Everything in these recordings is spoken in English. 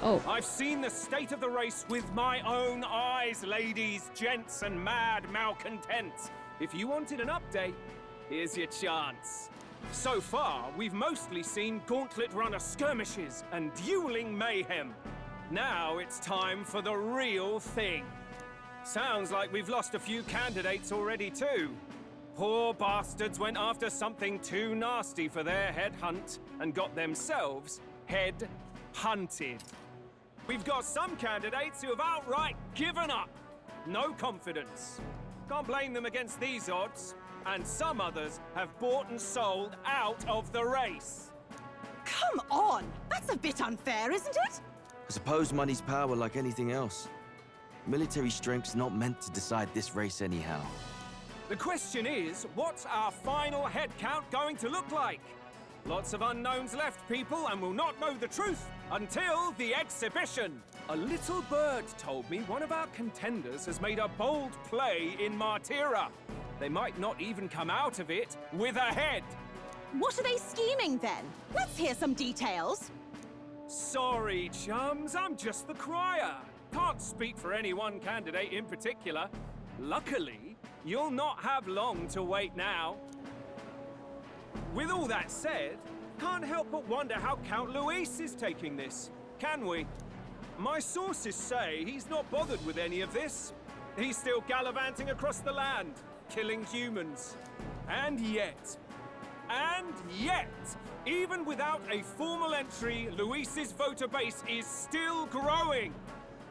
Oh. I've seen the state of the race with my own eyes, ladies, gents, and mad malcontents. If you wanted an update, here's your chance. So far, we've mostly seen gauntlet runner skirmishes and dueling mayhem. Now it's time for the real thing. Sounds like we've lost a few candidates already too. Poor bastards went after something too nasty for their head hunt and got themselves head hunted. We've got some candidates who have outright given up. No confidence. Can't blame them against these odds. And some others have bought and sold out of the race. Come on! That's a bit unfair, isn't it? I suppose money's power like anything else. Military strength's not meant to decide this race anyhow. The question is, what's our final head count going to look like? Lots of unknowns left, people, and we'll not know the truth until the exhibition. A little bird told me one of our contenders has made a bold play in Martira. They might not even come out of it with a head. What are they scheming then? Let's hear some details. Sorry, chums, I'm just the crier. Can't speak for any one candidate in particular. Luckily, you'll not have long to wait now. With all that said, can't help but wonder how Count Luis is taking this, can we? My sources say he's not bothered with any of this. He's still gallivanting across the land, killing humans. And yet, even without a formal entry, Luis's voter base is still growing.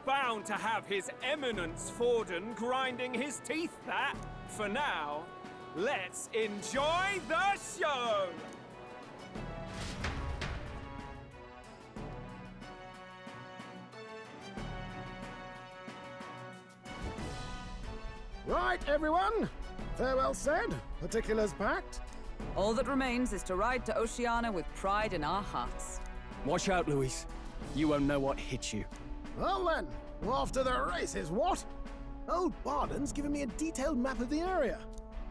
Bound to have His Eminence Forden grinding his teeth, that. For now, let's enjoy the show! Right, everyone. Farewell said, particulars packed. All that remains is to ride to Oceania with pride in our hearts. Watch out, Luis. You won't know what hit you. Well then, off to the races, what? Old Barden's given me a detailed map of the area.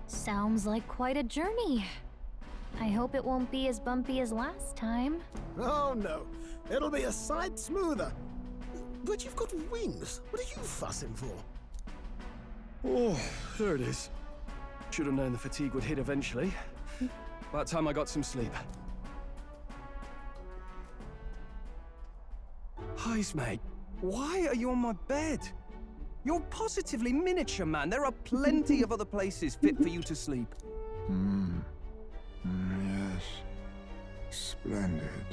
Sounds like quite a journey. I hope it won't be as bumpy as last time. Oh no, it'll be a sight smoother. But you've got wings. What are you fussing for? Oh, there it is. Should have known the fatigue would hit eventually. About time I got some sleep. Heis, mate. Why are you on my bed? You're positively miniature, man. There are plenty of other places fit for you to sleep. Yes. Splendid.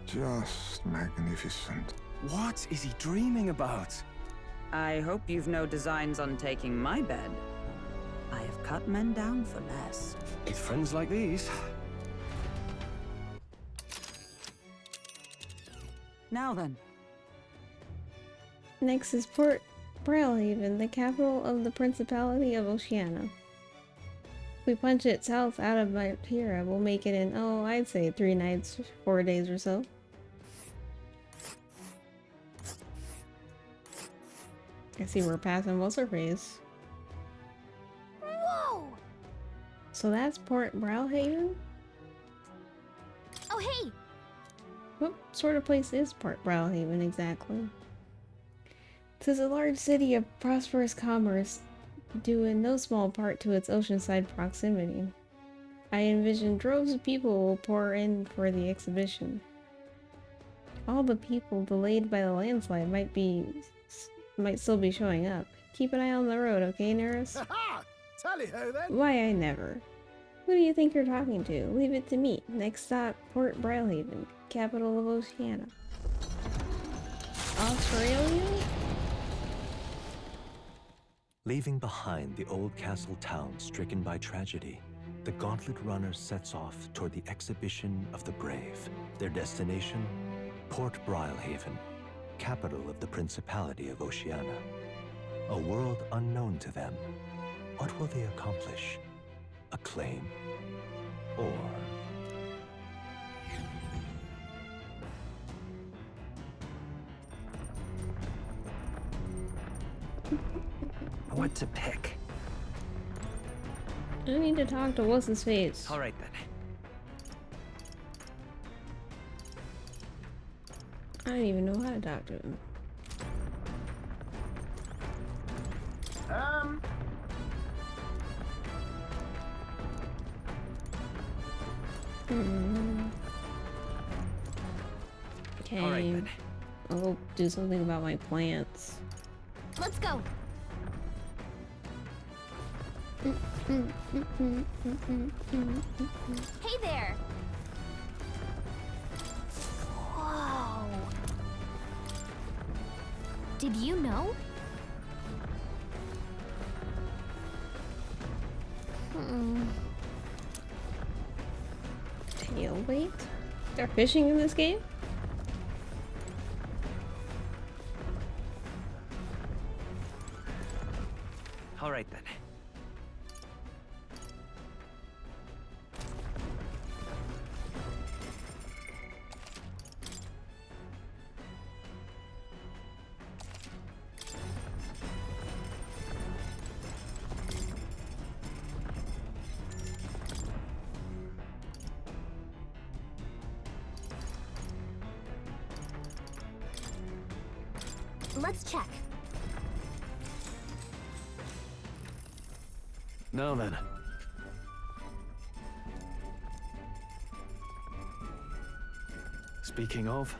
Just magnificent. What is he dreaming about? I hope you've no designs on taking my bed. I have cut men down for less. With friends like these. Now then. Next is Port Brilehaven, the capital of the Principality of Oceania. If we punch it south out of Martira, we'll make it in, oh, I'd say 3 nights, 4 days or so. I see we're passing what's her face. Whoa! So that's Port Brilehaven? Oh, hey! What sort of place is Port Brilehaven exactly? It is a large city of prosperous commerce, due in no small part to its oceanside proximity. I envision droves of people will pour in for the exhibition. All the people delayed by the landslide might still be showing up. Keep an eye on the road, okay, Neris? Ha! Tally-ho then! Why, I never. Who do you think you're talking to? Leave it to me. Next stop, Port Brilehaven, capital of Oceania. Australia? Leaving behind the old castle town stricken by tragedy, the Gauntlet Runner sets off toward the exhibition of the brave. Their destination, Port Brilehaven, capital of the Principality of Oceania. A world unknown to them. What will they accomplish? Acclaim? Or... What to pick? I need to talk to what's his face. All right then. I don't even know how to talk to him. Okay. All right, then. I'll do something about my plants. Let's go. Hey there. Whoa. Did you know? Tail weight? They're fishing in this game? All right, then. Let's check. Now then. Speaking of...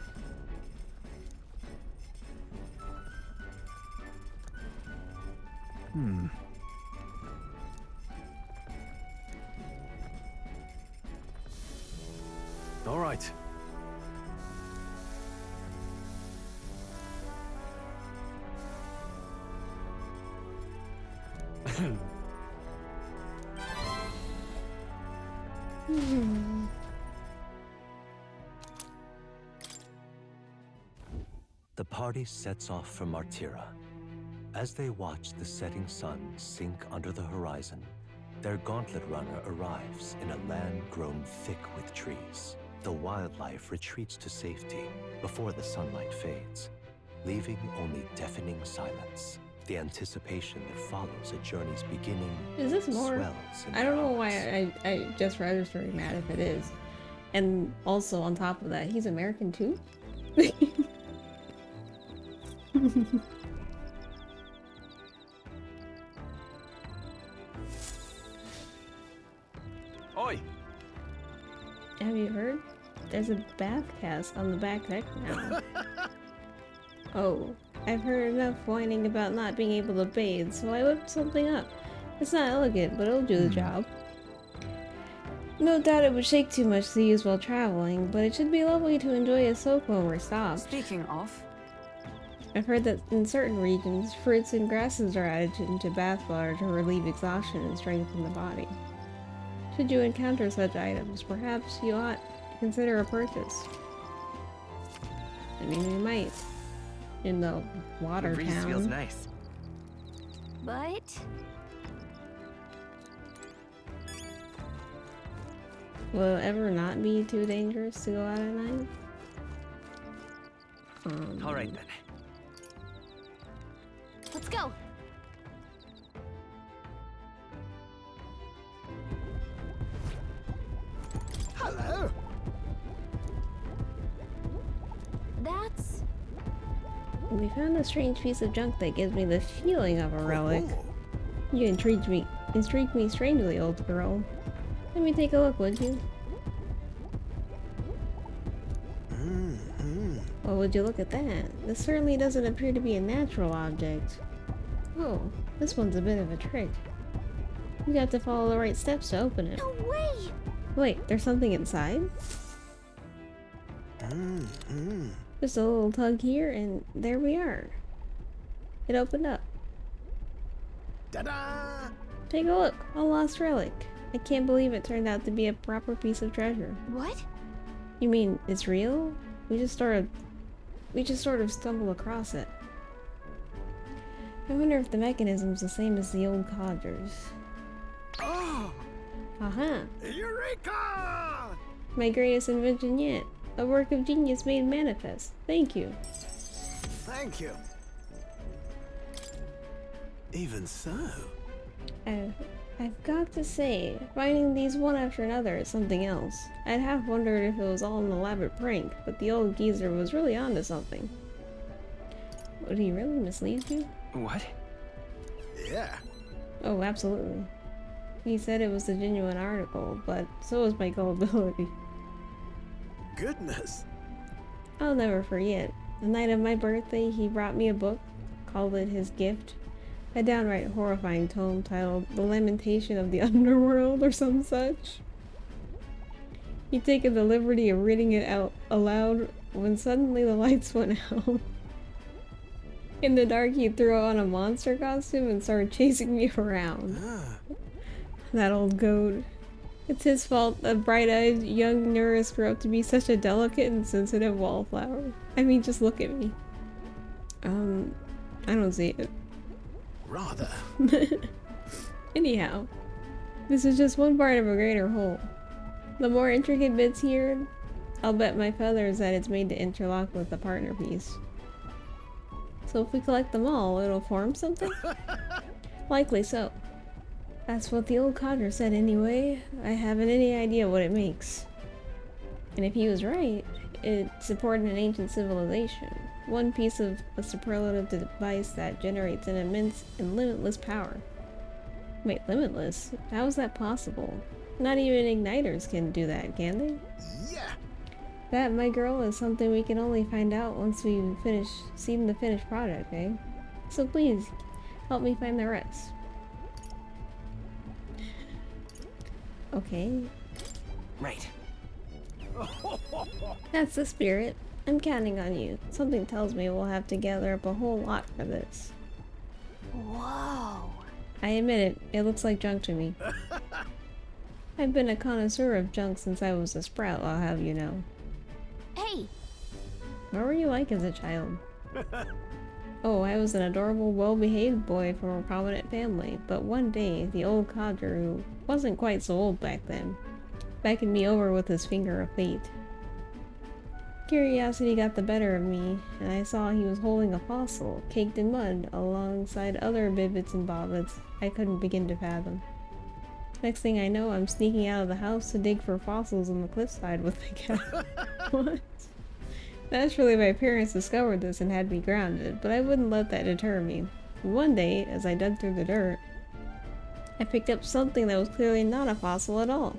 All right. The party sets off for Martira. As they watch the setting sun sink under the horizon, their gauntlet runner arrives in a land grown thick with trees. The wildlife retreats to safety before the sunlight fades, leaving only deafening silence. The anticipation that follows a journey's beginning Is this more? swells in I don't know their why hearts. I just registering that if it is. And also on top of that, he's American too? Oi! Have you heard? There's a bath cask on the back deck now. Oh, I've heard enough whining about not being able to bathe, so I whipped something up. It's not elegant, but it'll do the job. No doubt it would shake too much to use while traveling, but it should be lovely to enjoy a soak when we're stopped. Speaking of, I've heard that in certain regions, fruits and grasses are added into bath water to relieve exhaustion and strengthen the body. Should you encounter such items, perhaps you ought to consider a purchase. I mean, we might. In the water the breeze feels town. nice. But Will it ever not be too dangerous to go out at night? All right, then. let's go. Hello. That's We found a strange piece of junk that gives me the feeling of a relic. You intrigued me strangely, old girl. Let me take a look, would you? Well, would you look at that? This certainly doesn't appear to be a natural object. Oh, this one's a bit of a trick. You got to follow the right steps to open it. no way. Wait, there's something inside? Just a little tug here, and there we are. It opened up. Ta-da! Take a look, a lost relic. I can't believe it turned out to be a proper piece of treasure. What? You mean it's real? We just sort of stumbled across it. I wonder if the mechanism's the same as the old codgers. Oh! Aha! Eureka! My greatest invention yet. A work of genius made manifest. Thank you. Thank you. Even so. I've got to say, finding these one after another is something else. I'd half wondered if it was all an elaborate prank, but the old geezer was really onto something. Would he really mislead you? What? Yeah. Oh, absolutely. He said it was a genuine article, but so was my gullibility. Goodness. I'll never forget. The night of my birthday, he brought me a book, called it his gift. A downright horrifying tome titled The Lamentation of the Underworld or some such. He'd taken the liberty of reading it out aloud when suddenly the lights went out. In the dark, he threw on a monster costume and started chasing me around. That old goat. It's his fault that bright-eyed young Neurus grew up to be such a delicate and sensitive wallflower. I mean, just look at me. I don't see it. Rather. Anyhow, this is just one part of a greater whole. The more intricate bits here, I'll bet my feathers that it's made to interlock with the partner piece. So if we collect them all, it'll form something? Likely so. That's what the old codger said anyway. I haven't any idea what it makes. And if he was right, it supported an ancient civilization. One piece of a superlative device that generates an immense and limitless power. Wait, limitless? How is that possible? Not even igniters can do that, can they? Yeah. That, my girl, is something we can only find out once we see the finished product, eh? So please, help me find the rest. Okay. Right. That's the spirit. I'm counting on you. Something tells me we'll have to gather up a whole lot for this. Whoa. I admit it, it looks like junk to me. I've been a connoisseur of junk since I was a sprout, I'll have you know. Hey! What were you like as a child? Oh, I was an adorable, well-behaved boy from a prominent family, but one day, the old codger, who wasn't quite so old back then, beckoned me over with his finger of fate. Curiosity got the better of me, and I saw he was holding a fossil, caked in mud, alongside other bibbits and bobbits I couldn't begin to fathom. Next thing I know, I'm sneaking out of the house to dig for fossils on the cliffside with the cat. What? Naturally, my parents discovered this and had me grounded, but I wouldn't let that deter me. One day, as I dug through the dirt, I picked up something that was clearly not a fossil at all.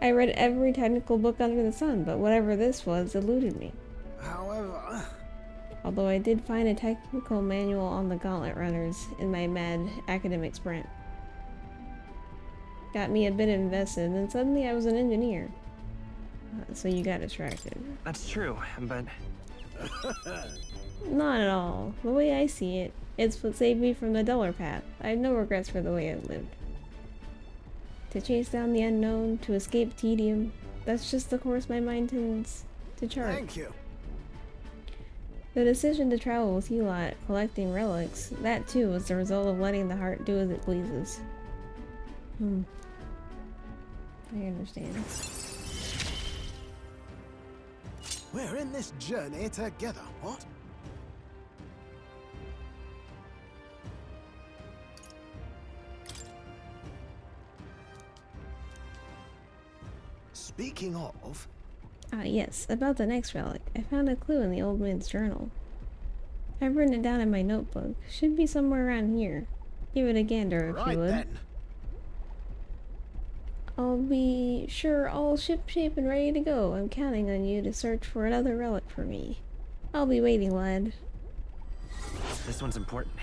I read every technical book under the sun, but whatever this was eluded me. However... Although I did find a technical manual on the gauntlet runners in my mad academic sprint. Got me a bit invested, and then suddenly I was an engineer. So you got distracted. That's true, but... Not at all. The way I see it, it's what saved me from the duller path. I have no regrets for the way I've lived. To chase down the unknown, to escape tedium, that's just the course my mind tends to chart. Thank you. The decision to travel with you lot, collecting relics, that too was the result of letting the heart do as it pleases. I understand. We're in this journey together, what? Speaking of... Yes, about the next relic. I found a clue in the old man's journal. I've written it down in my notebook. Should be somewhere around here. Give it a gander if you would. Then. I'll be sure all shipshape and ready to go. I'm counting on you to search for another relic for me. I'll be waiting, lad. This one's important.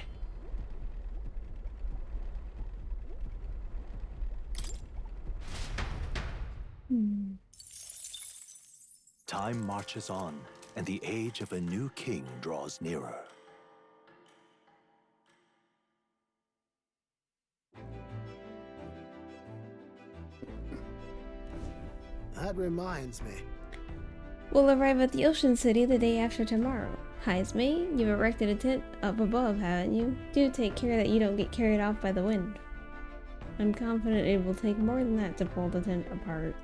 Time marches on, and the age of a new king draws nearer. That reminds me. We'll arrive at the Ocean City the day after tomorrow. Heismay, you've erected a tent up above, haven't you? Do take care that you don't get carried off by the wind. I'm confident it will take more than that to pull the tent apart.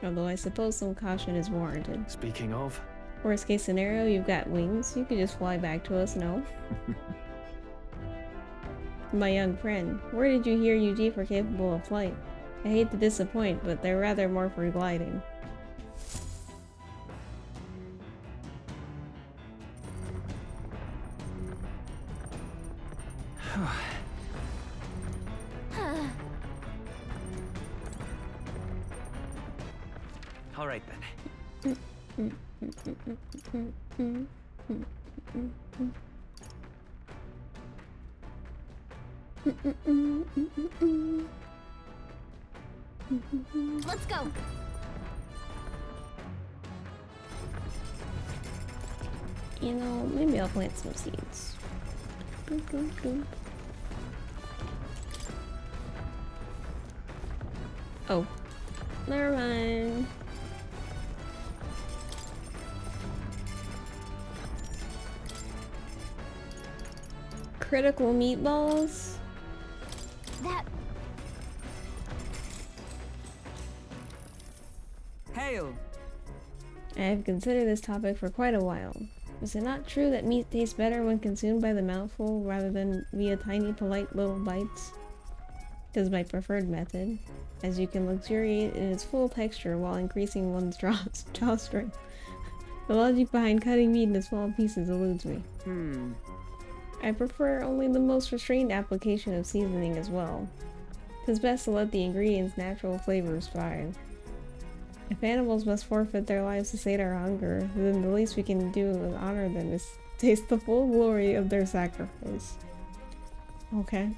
Although I suppose some caution is warranted. Speaking of... Worst case scenario, you've got wings. You could just fly back to us, no? my young friend. Where did you hear you Jeep are capable of flight? I hate to disappoint, but they're rather more for gliding. All right then. Let's go. You know, maybe I'll plant some seeds. Oh, never mind. Critical meatballs? That... Hail! I have considered this topic for quite a while. Is it not true that meat tastes better when consumed by the mouthful rather than via tiny, polite little bites? It is my preferred method, as you can luxuriate in its full texture while increasing one's jaw strength. The logic behind cutting meat into small pieces eludes me. I prefer only the most restrained application of seasoning as well. 'Tis best to let the ingredients' natural flavors thrive. If animals must forfeit their lives to sate our hunger, then the least we can do to honor them is taste the full glory of their sacrifice. Okay.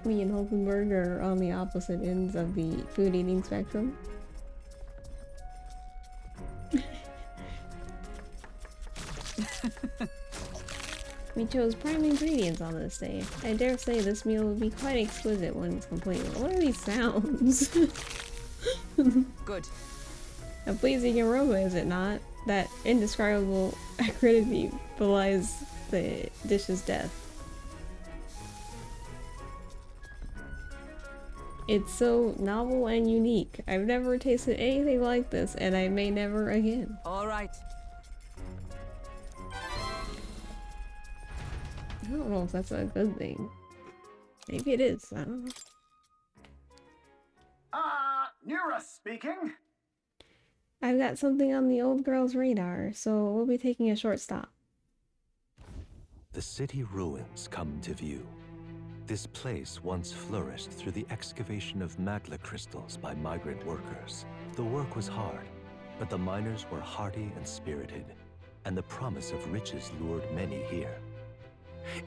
Me and Hulkenberg are on the opposite ends of the food eating spectrum. We chose prime ingredients on this day. I dare say this meal will be quite exquisite when it's complete. What are these sounds? Good. A pleasing aroma, is it not? That indescribable acridity belies the dish's death. It's so novel and unique. I've never tasted anything like this, and I may never again. All right. I don't know if that's a good thing. Maybe it is. I don't know. Nura speaking. I've got something on the old girl's radar, so we'll be taking a short stop. The city ruins come to view. This place once flourished through the excavation of magla crystals by migrant workers. The work was hard, but the miners were hardy and spirited, and the promise of riches lured many here.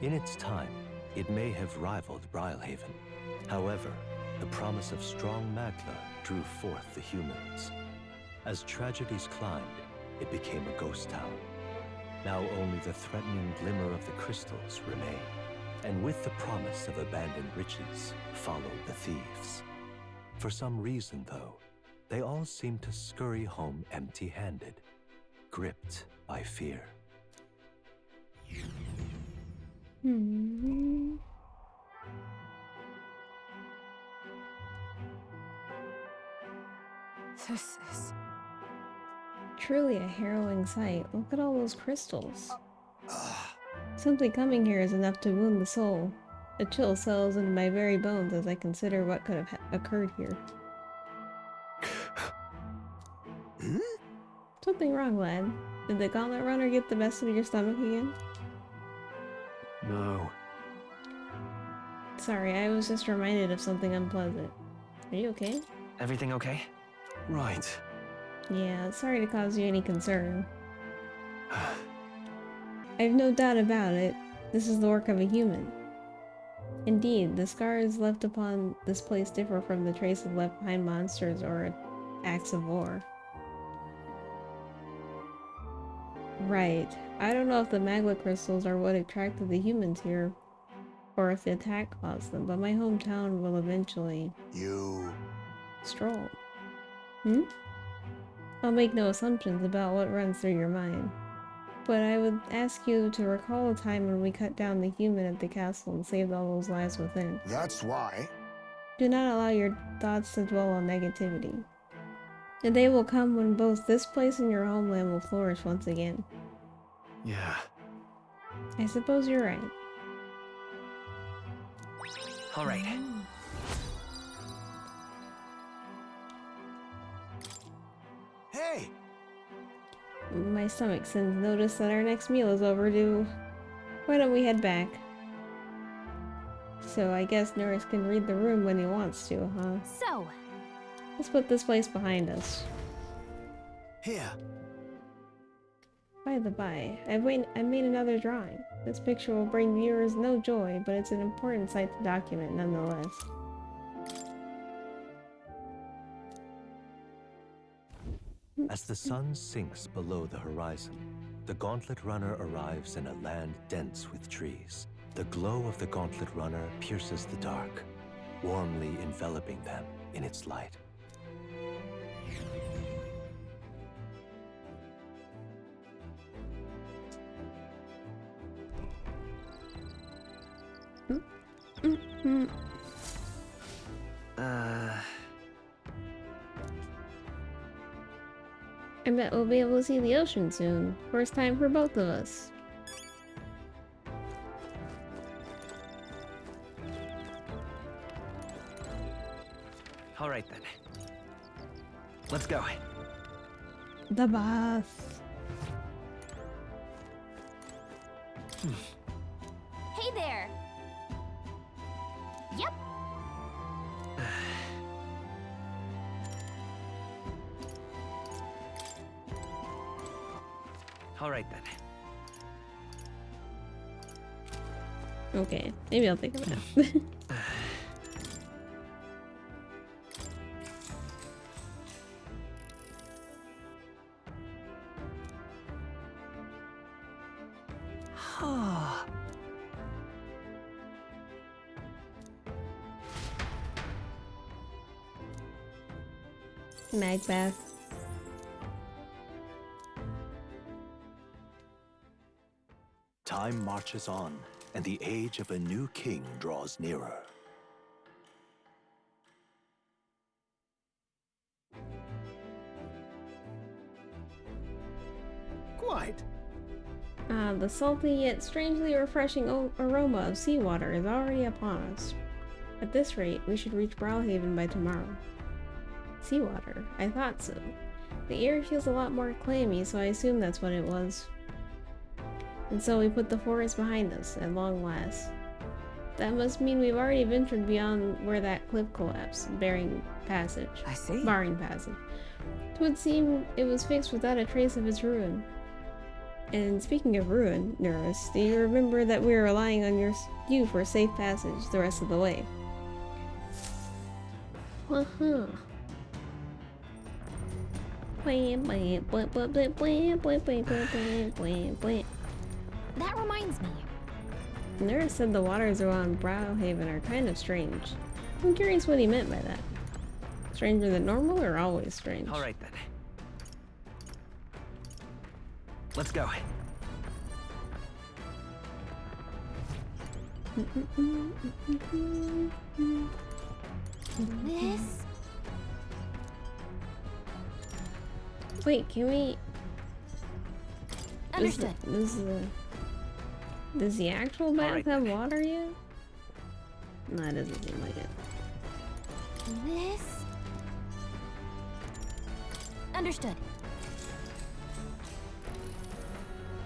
In its time, it may have rivaled Brilehaven. However, the promise of strong magla drew forth the humans. As tragedies climbed, it became a ghost town. Now only the threatening glimmer of the crystals remain. And with the promise of abandoned riches followed the thieves. For some reason, though, they all seem to scurry home empty-handed, gripped by fear. This is... Truly a harrowing sight. Look at all those crystals. Simply coming here is enough to wound the soul. A chill settles into my very bones as I consider what could have occurred here. Something wrong, lad? Did the gauntlet runner get the best of your stomach again? No. Sorry, I was just reminded of something unpleasant. Are you okay? Everything okay? Right. Yeah, sorry to cause you any concern. I've no doubt about it. This is the work of a human. Indeed, the scars left upon this place differ from the traces left behind monsters or acts of war. Right. I don't know if the magla crystals are what attracted the humans here, or if the attack caused them, but my hometown will eventually... stroll. I'll make no assumptions about what runs through your mind. But I would ask you to recall a time when we cut down the human at the castle and saved all those lives within. That's why. Do not allow your thoughts to dwell on negativity. The day will come when both this place and your homeland will flourish once again. Yeah. I suppose you're right. All right. Hey! My stomach sends notice that our next meal is overdue. Why don't we head back? So I guess Norris can read the room when he wants to, huh? So, Let's put this place behind us. Here. By the by, I made another drawing. This picture will bring viewers no joy, but it's an important sight to document nonetheless. As the sun sinks below the horizon, the Gauntlet Runner arrives in a land dense with trees. The glow of the Gauntlet Runner pierces the dark, warmly enveloping them in its light. I bet we'll be able to see the ocean soon. First time for both of us. All right then. Let's go. The bath. hey there. Yep. All right then. Okay, maybe I'll think of it. Magbath. Time marches on, and the age of a new king draws nearer. Quite. The salty yet strangely refreshing aroma of seawater is already upon us. At this rate, we should reach Brilehaven by tomorrow. Seawater? I thought so. The air feels a lot more clammy, so I assume that's what it was. And so we put the forest behind us, at long last. That must mean we've already ventured beyond where that cliff collapsed, barring passage. I see. Barring passage. It would seem it was fixed without a trace of its ruin. And speaking of ruin, Norris, do you remember that we were relying on you for safe passage the rest of the way? Uh-huh. That reminds me. Norris said the waters around Brilehaven are kind of strange. I'm curious what he meant by that. Stranger than normal or always strange? All right then. Let's go. This? Wait, can we... Understood. Does the actual bath right, have then. water yet? No, it doesn't seem like it. This? Understood.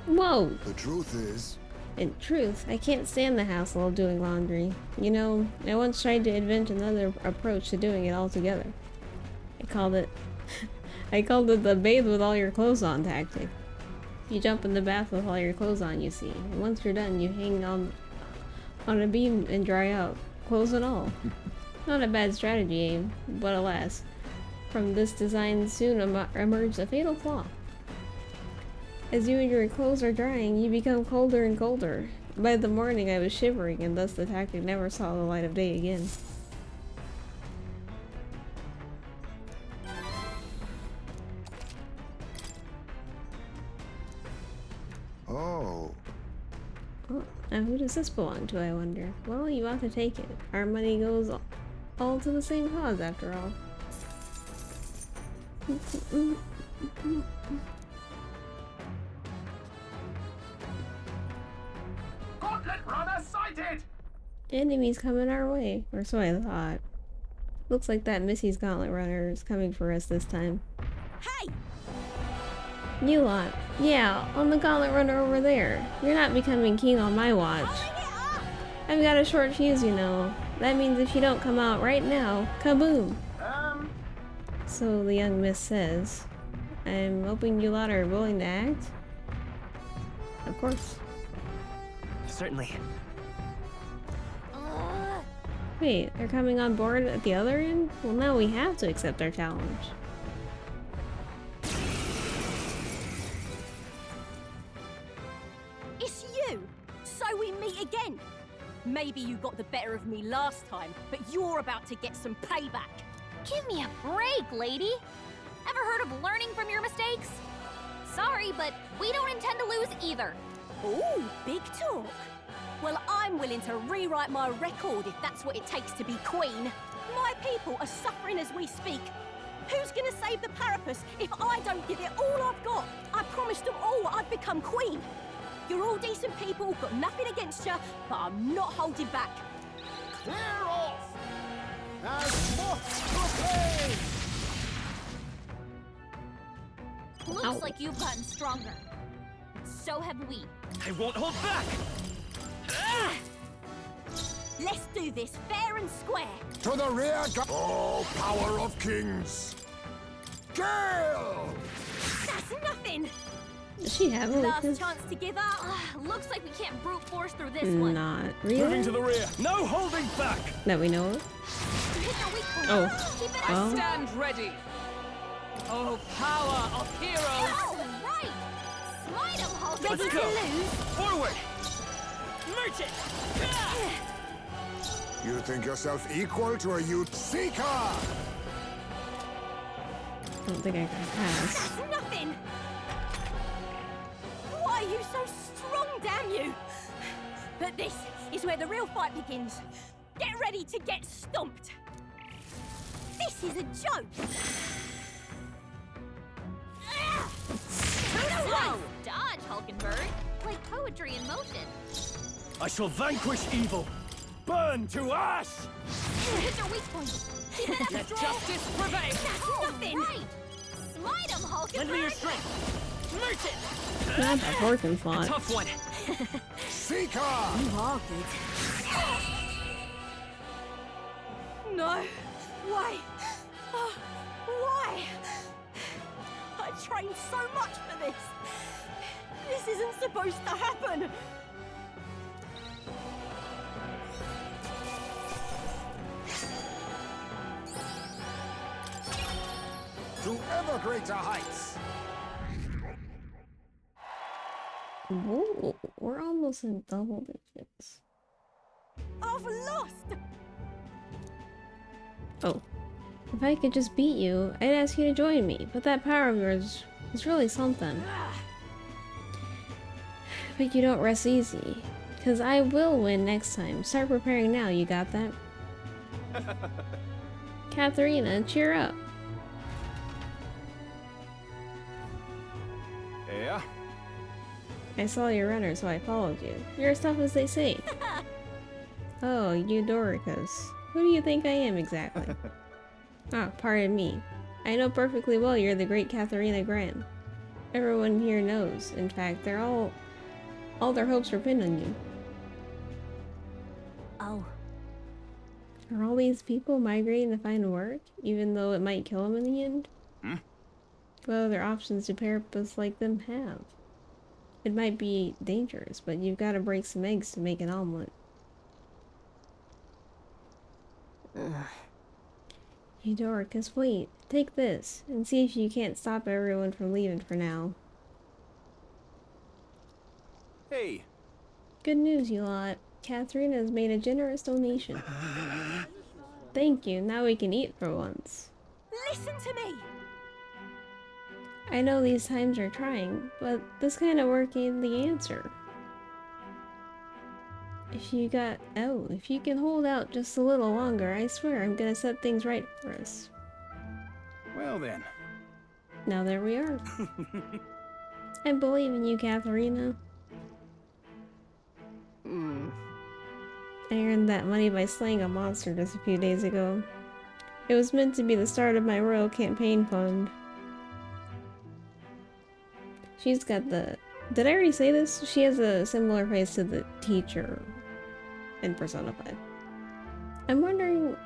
Whoa! The truth is, In truth, I can't stand the hassle of doing laundry. You know, I once tried to invent another approach to doing it altogether. I called it the bathe with all your clothes on tactic. You jump in the bath with all your clothes on, you see, and once you're done, you hang on a beam and dry out, clothes and all. Not a bad strategy, Abe, but alas, from this design soon emerged a fatal flaw. As you and your clothes are drying, you become colder and colder. By the morning, I was shivering, and thus the tactic never saw the light of day again. oh, Oh, now who does this belong to, I wonder? Well, you ought to take it. Our money goes all to the same cause, after all. Gauntlet runner sighted! Enemies coming our way, or so I thought. Looks like that Missy's Gauntlet Runner is coming for us this time. Hey! You lot. Yeah, on the Gauntlet Runner over there. You're not becoming king on my watch. I've got a short fuse, you know. That means if you don't come out right now, kaboom! So the young miss says. I'm hoping you lot are willing to act. Of course. Certainly. Wait, they're coming on board at the other end? Well, now we have to accept our challenge. It's you! So we meet again! Maybe you got the better of me last time, but you're about to get some payback. Give me a break, lady. Ever heard of learning from your mistakes? Sorry, but we don't intend to lose either. Ooh, big talk. Well, I'm willing to rewrite my record if that's what it takes to be queen. My people are suffering as we speak. Who's gonna save the Parapus if I don't give it all I've got? I promised them all I'd become queen. You're all decent people, got nothing against you, but I'm not holding back. Clear off! As moth to flame! Looks like you've gotten stronger. So have we. I won't hold back! Let's do this fair and square. To the rear, oh, power of kings! Gale! That's nothing. Does she have a Last weakness? chance to give up. Looks like we can't brute force through this one. Not really. Moving to the rear. No holding back. That we know of. Hit your weak point. Oh. Keep it Well. Stand ready! Oh, power of heroes! All right. Smite him, Hulk. Ready to lose? Forward. Merge it. You think yourself equal to a youth seeker? I don't think I can pass. That's nothing. Why are you so strong, damn you? But this is where the real fight begins. Get ready to get stomped. This is a joke. Nice dodge, Hulkenberg. Like poetry in motion. I shall vanquish evil. Burn to ash. Hit your weak point. Keep it up. Let justice prevail! That's nothing. Right. Smite him, Hulkenberg. Lend me your strength. Merge it. Not that Horton fought. Tough one. Seeker! You are good. No. Why? Oh, why? I trained so much for this. This isn't supposed to happen. To ever greater heights! Whoa, we're almost in double digits. I've lost. Oh. If I could just beat you, I'd ask you to join me, but that power of yours is really something. But you don't rest easy, because I will win next time. Start preparing now, you got that? Katharina, cheer up. Yeah. I saw your runner, so I followed you. You're as tough as they say. Oh, Eudoricus. Who do you think I am exactly? Ah, pardon me. I know perfectly well you're the great Katharina Gran. Everyone here knows. In fact, they're all their hopes are pinned on you. Oh. Are all these people migrating to find work, even though it might kill them in the end? What other options do Parapus like them have? It might be dangerous, but you've got to break some eggs to make an omelet. Eudoricus, wait. Take this, and see if you can't stop everyone from leaving for now. Hey. Good news, you lot. Katharina has made a generous donation. Thank you, now we can eat for once. Listen to me. I know these times are trying, but this kind of work ain't the answer. If you can hold out just a little longer, I swear I'm gonna set things right for us. Well then. Now there we are. I believe in you, Katharina. I earned that money by slaying a monster just a few days ago. It was meant to be the start of my royal campaign fund. She's got the... Did I already say this? She has a similar face to the teacher in Persona 5. I'm wondering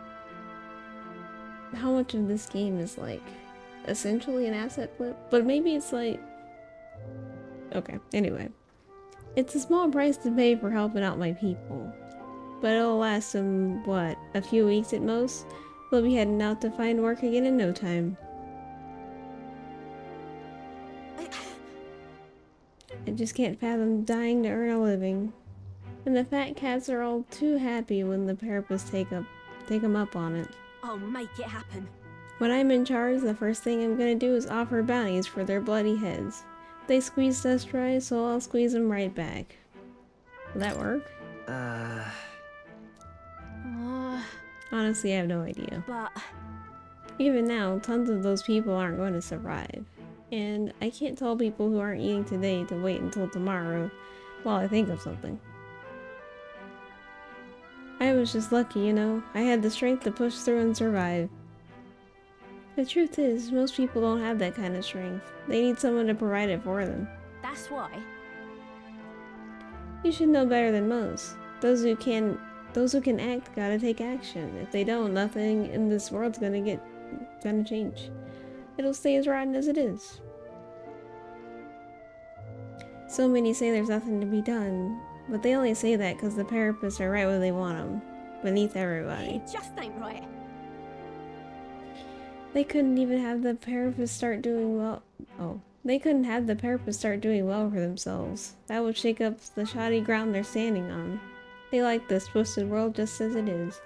how much of this game is like essentially an asset flip, but maybe it's like... Okay, anyway. It's a small price to pay for helping out my people. But it'll last them, what, a few weeks at most? We'll be heading out to find work again in no time. I just can't fathom dying to earn a living. And the fat cats are all too happy when the Parapus take them up on it. I'll make it happen. When I'm in charge, the first thing I'm gonna do is offer bounties for their bloody heads. They squeezed us dry, so I'll squeeze them right back. Will that work? Honestly, I have no idea. But... Even now, tons of those people aren't going to survive. And I can't tell people who aren't eating today to wait until tomorrow while I think of something. I was just lucky, you know. I had the strength to push through and survive. The truth is, most people don't have that kind of strength. They need someone to provide it for them. That's why. You should know better than most. Those who can act gotta take action. If they don't, nothing in this world's gonna change. It'll stay as rotten as it is. So many say there's nothing to be done, but they only say that because the Parapus are right where they want them, beneath everybody. It just ain't right. They couldn't even have the Parapus start doing well. Oh. They couldn't have the Parapus start doing well for themselves. That would shake up the shoddy ground they're standing on. They like this twisted world just as it is.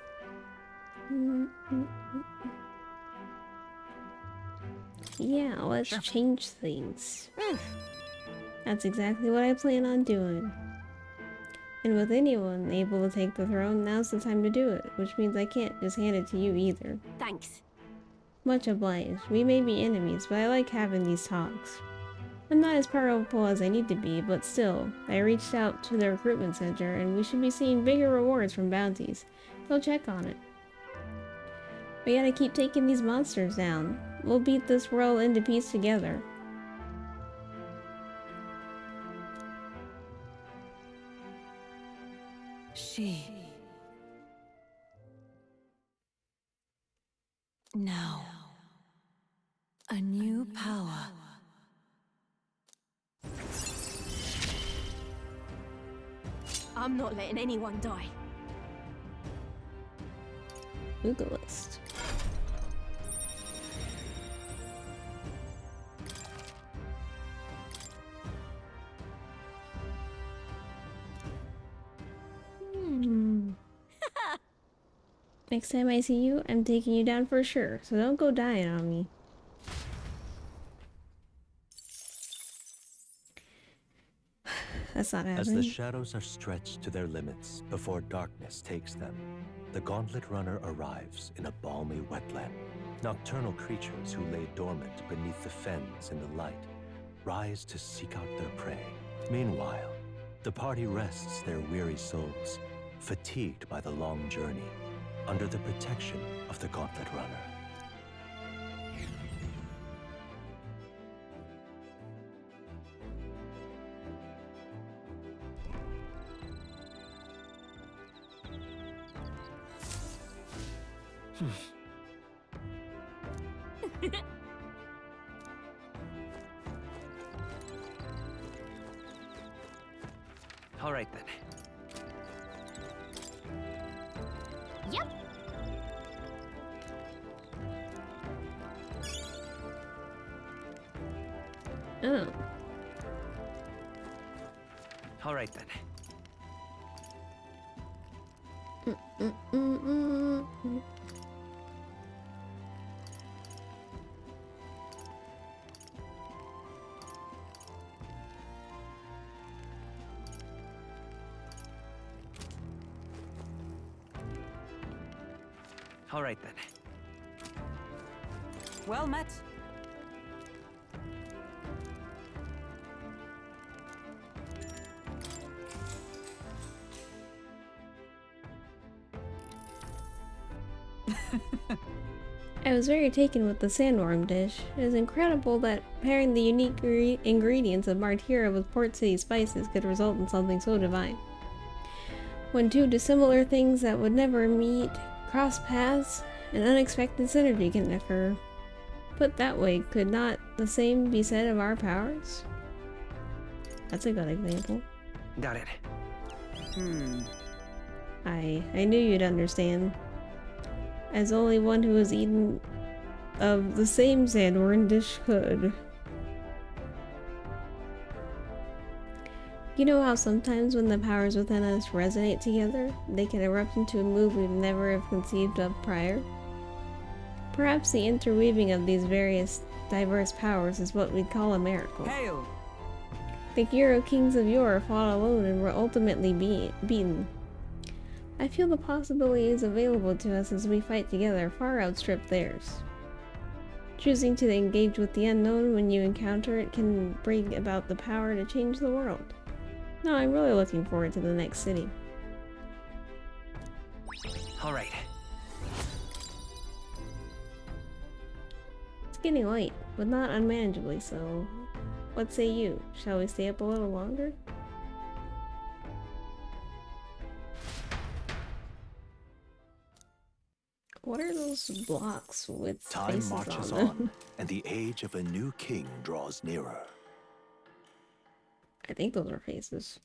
Yeah, let's change things. That's exactly what I plan on doing. And with anyone able to take the throne, now's the time to do it, which means I can't just hand it to you either. Thanks. Much obliged. We may be enemies, but I like having these talks. I'm not as powerful as I need to be, but still, I reached out to the recruitment center and we should be seeing bigger rewards from bounties. Go check on it. We gotta keep taking these monsters down. We'll beat this world into peace together. Now, a new power. I'm not letting anyone die. Google list. Next time I see you, I'm taking you down for sure, so don't go dying on me. That's not happening. As the shadows are stretched to their limits before darkness takes them, the Gauntlet Runner arrives in a balmy wetland. Nocturnal creatures who lay dormant beneath the fens in the light rise to seek out their prey. Meanwhile, the party rests their weary souls, fatigued by the long journey, under the protection of the Gauntlet Runner. All right then. Yep. Oh. All right then. All right then. Well met. I was very taken with the sandworm dish. It is incredible that pairing the unique ingredients of Martyra with Port City spices could result in something so divine. When two dissimilar things that would never meet cross paths, an unexpected synergy can occur. Put that way, could not the same be said of our powers? That's a good example. Got it. I knew you'd understand. As only one who has eaten of the same sandworm dish could. You know how sometimes when the powers within us resonate together, they can erupt into a move we'd never have conceived of prior? Perhaps the interweaving of these various diverse powers is what we'd call a miracle. Hail! The hero kings of yore fought alone and were ultimately beaten. I feel the possibilities available to us as we fight together far outstrip theirs. Choosing to engage with the unknown when you encounter it can bring about the power to change the world. No, I'm really looking forward to the next city. All right. It's getting late, but not unmanageably so. What say you? Shall we stay up a little longer? What are those blocks with Time faces marches on them? on, and the age of a new king draws nearer. I think those are faces.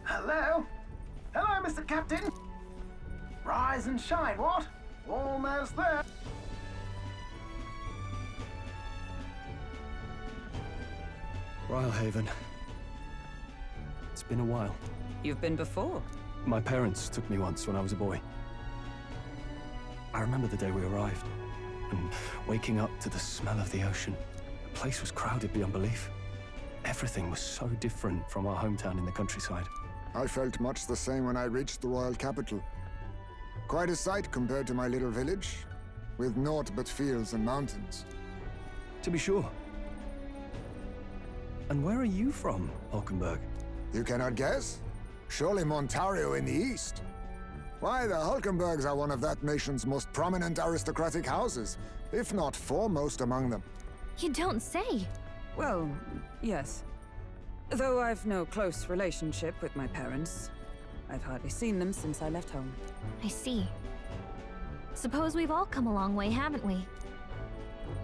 Hello? Hello, Mr. Captain. Rise and shine, what? Almost there. Brilehaven. It's been a while. You've been before? My parents took me once when I was a boy. I remember the day we arrived, and waking up to the smell of the ocean. The place was crowded beyond belief. Everything was so different from our hometown in the countryside. I felt much the same when I reached the royal capital. Quite a sight compared to my little village, with naught but fields and mountains. To be sure. And where are you from, Hulkenberg? You cannot guess? Surely Montario in the east. Why, the Hulkenbergs are one of that nation's most prominent aristocratic houses, if not foremost among them. You don't say. Well, yes. Though I've no close relationship with my parents. I've hardly seen them since I left home. I see. Suppose we've all come a long way, haven't we?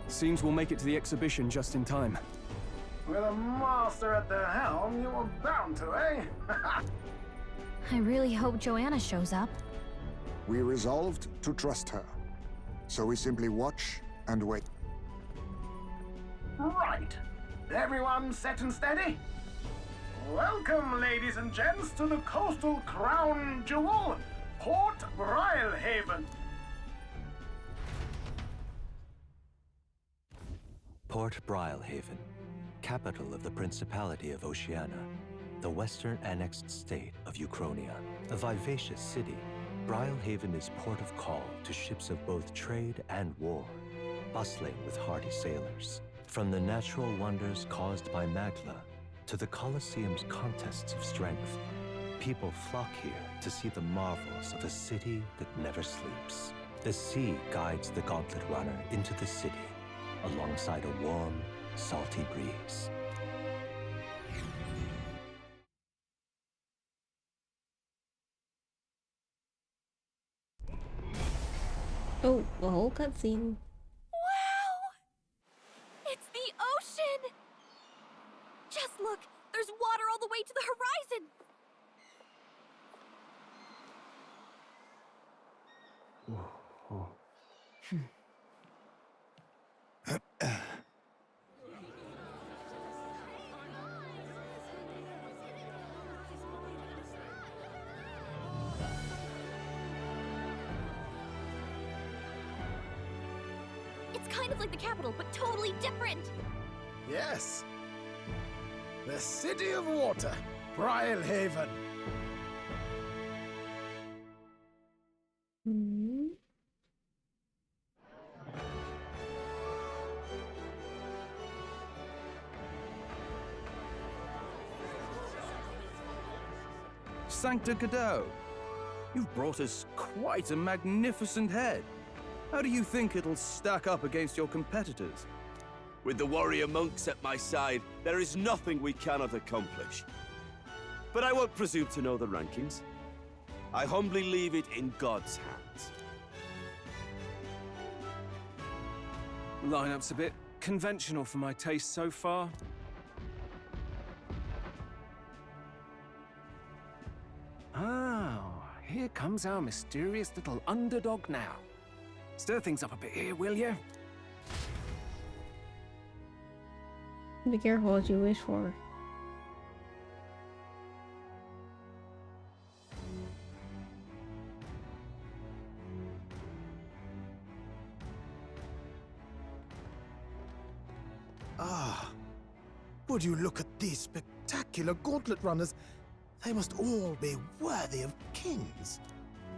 Seems we'll make it to the exhibition just in time. With a master at the helm, you were bound to, eh? I really hope Joanna shows up. We resolved to trust her. So we simply watch and wait. Right. Everyone set and steady? Welcome, ladies and gents, to the coastal crown jewel, Port Brilehaven. Port Brilehaven, capital of the Principality of Oceania, the western annexed state of Uchronia. A vivacious city, Brilehaven is port of call to ships of both trade and war, bustling with hardy sailors. From the natural wonders caused by Magla to the Colosseum's contests of strength, people flock here to see the marvels of a city that never sleeps. The sea guides the gauntlet runner into the city, alongside a warm, salty breeze. Oh, the whole cutscene. Wow! It's the ocean! Just look! There's water all the way to the horizon! It's kind of like the capital, but totally different! Yes. The City of Water, Brilehaven. Hmm. Sancta Cadeau. You've brought us quite a magnificent head. How do you think it'll stack up against your competitors? With the warrior monks at my side, there is nothing we cannot accomplish. But I won't presume to know the rankings. I humbly leave it in God's hands. Lineup's a bit conventional for my taste so far. Oh, here comes our mysterious little underdog now. Stir things up a bit here, will you? Be careful what you wish for. Ah, would you look at these spectacular gauntlet runners? They must all be worthy of kings.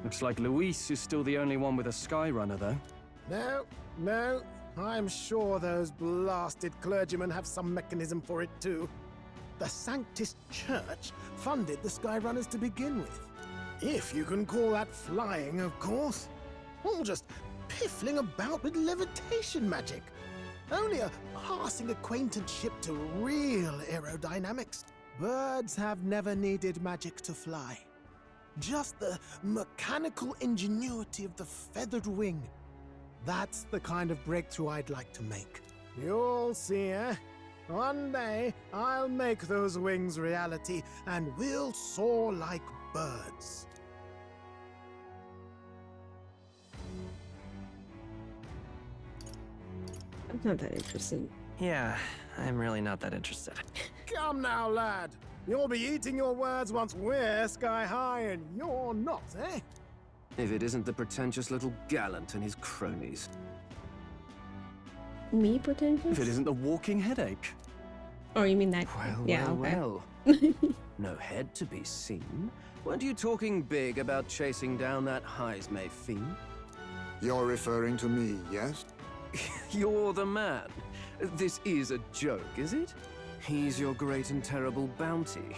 Looks like Luis is still the only one with a Sky Runner, though. No. I'm sure those blasted clergymen have some mechanism for it too. The Sanctist Church funded the Skyrunners to begin with. If you can call that flying, of course. All just piffling about with levitation magic. Only a passing acquaintanceship to real aerodynamics. Birds have never needed magic to fly. Just the mechanical ingenuity of the feathered wing. That's the kind of breakthrough I'd like to make. You'll see, eh? One day, I'll make those wings reality, and we'll soar like birds. I'm not that interested. Yeah, I'm really not that interested. Come now, lad. You'll be eating your words once we're sky high and you're not, eh? If it isn't the pretentious little gallant and his cronies. Me pretentious? If it isn't the walking headache. Oh, you mean that? Well, yeah, well, okay. well. No head to be seen. Weren't you talking big about chasing down that Heismay fiend? You're referring to me, yes? You're the man. This is a joke, is it? He's your great and terrible bounty.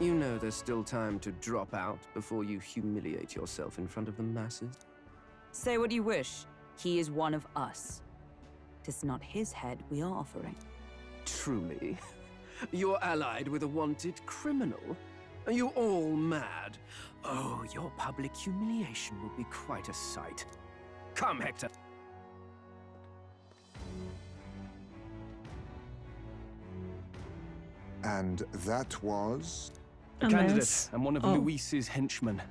You know there's still time to drop out before you humiliate yourself in front of the masses. Say what you wish. He is one of us. 'Tis not his head we are offering. Truly? You're allied with a wanted criminal? Are you all mad? Oh, your public humiliation will be quite a sight. Come, Hector. And that was? A candidate and one of Luis's henchmen.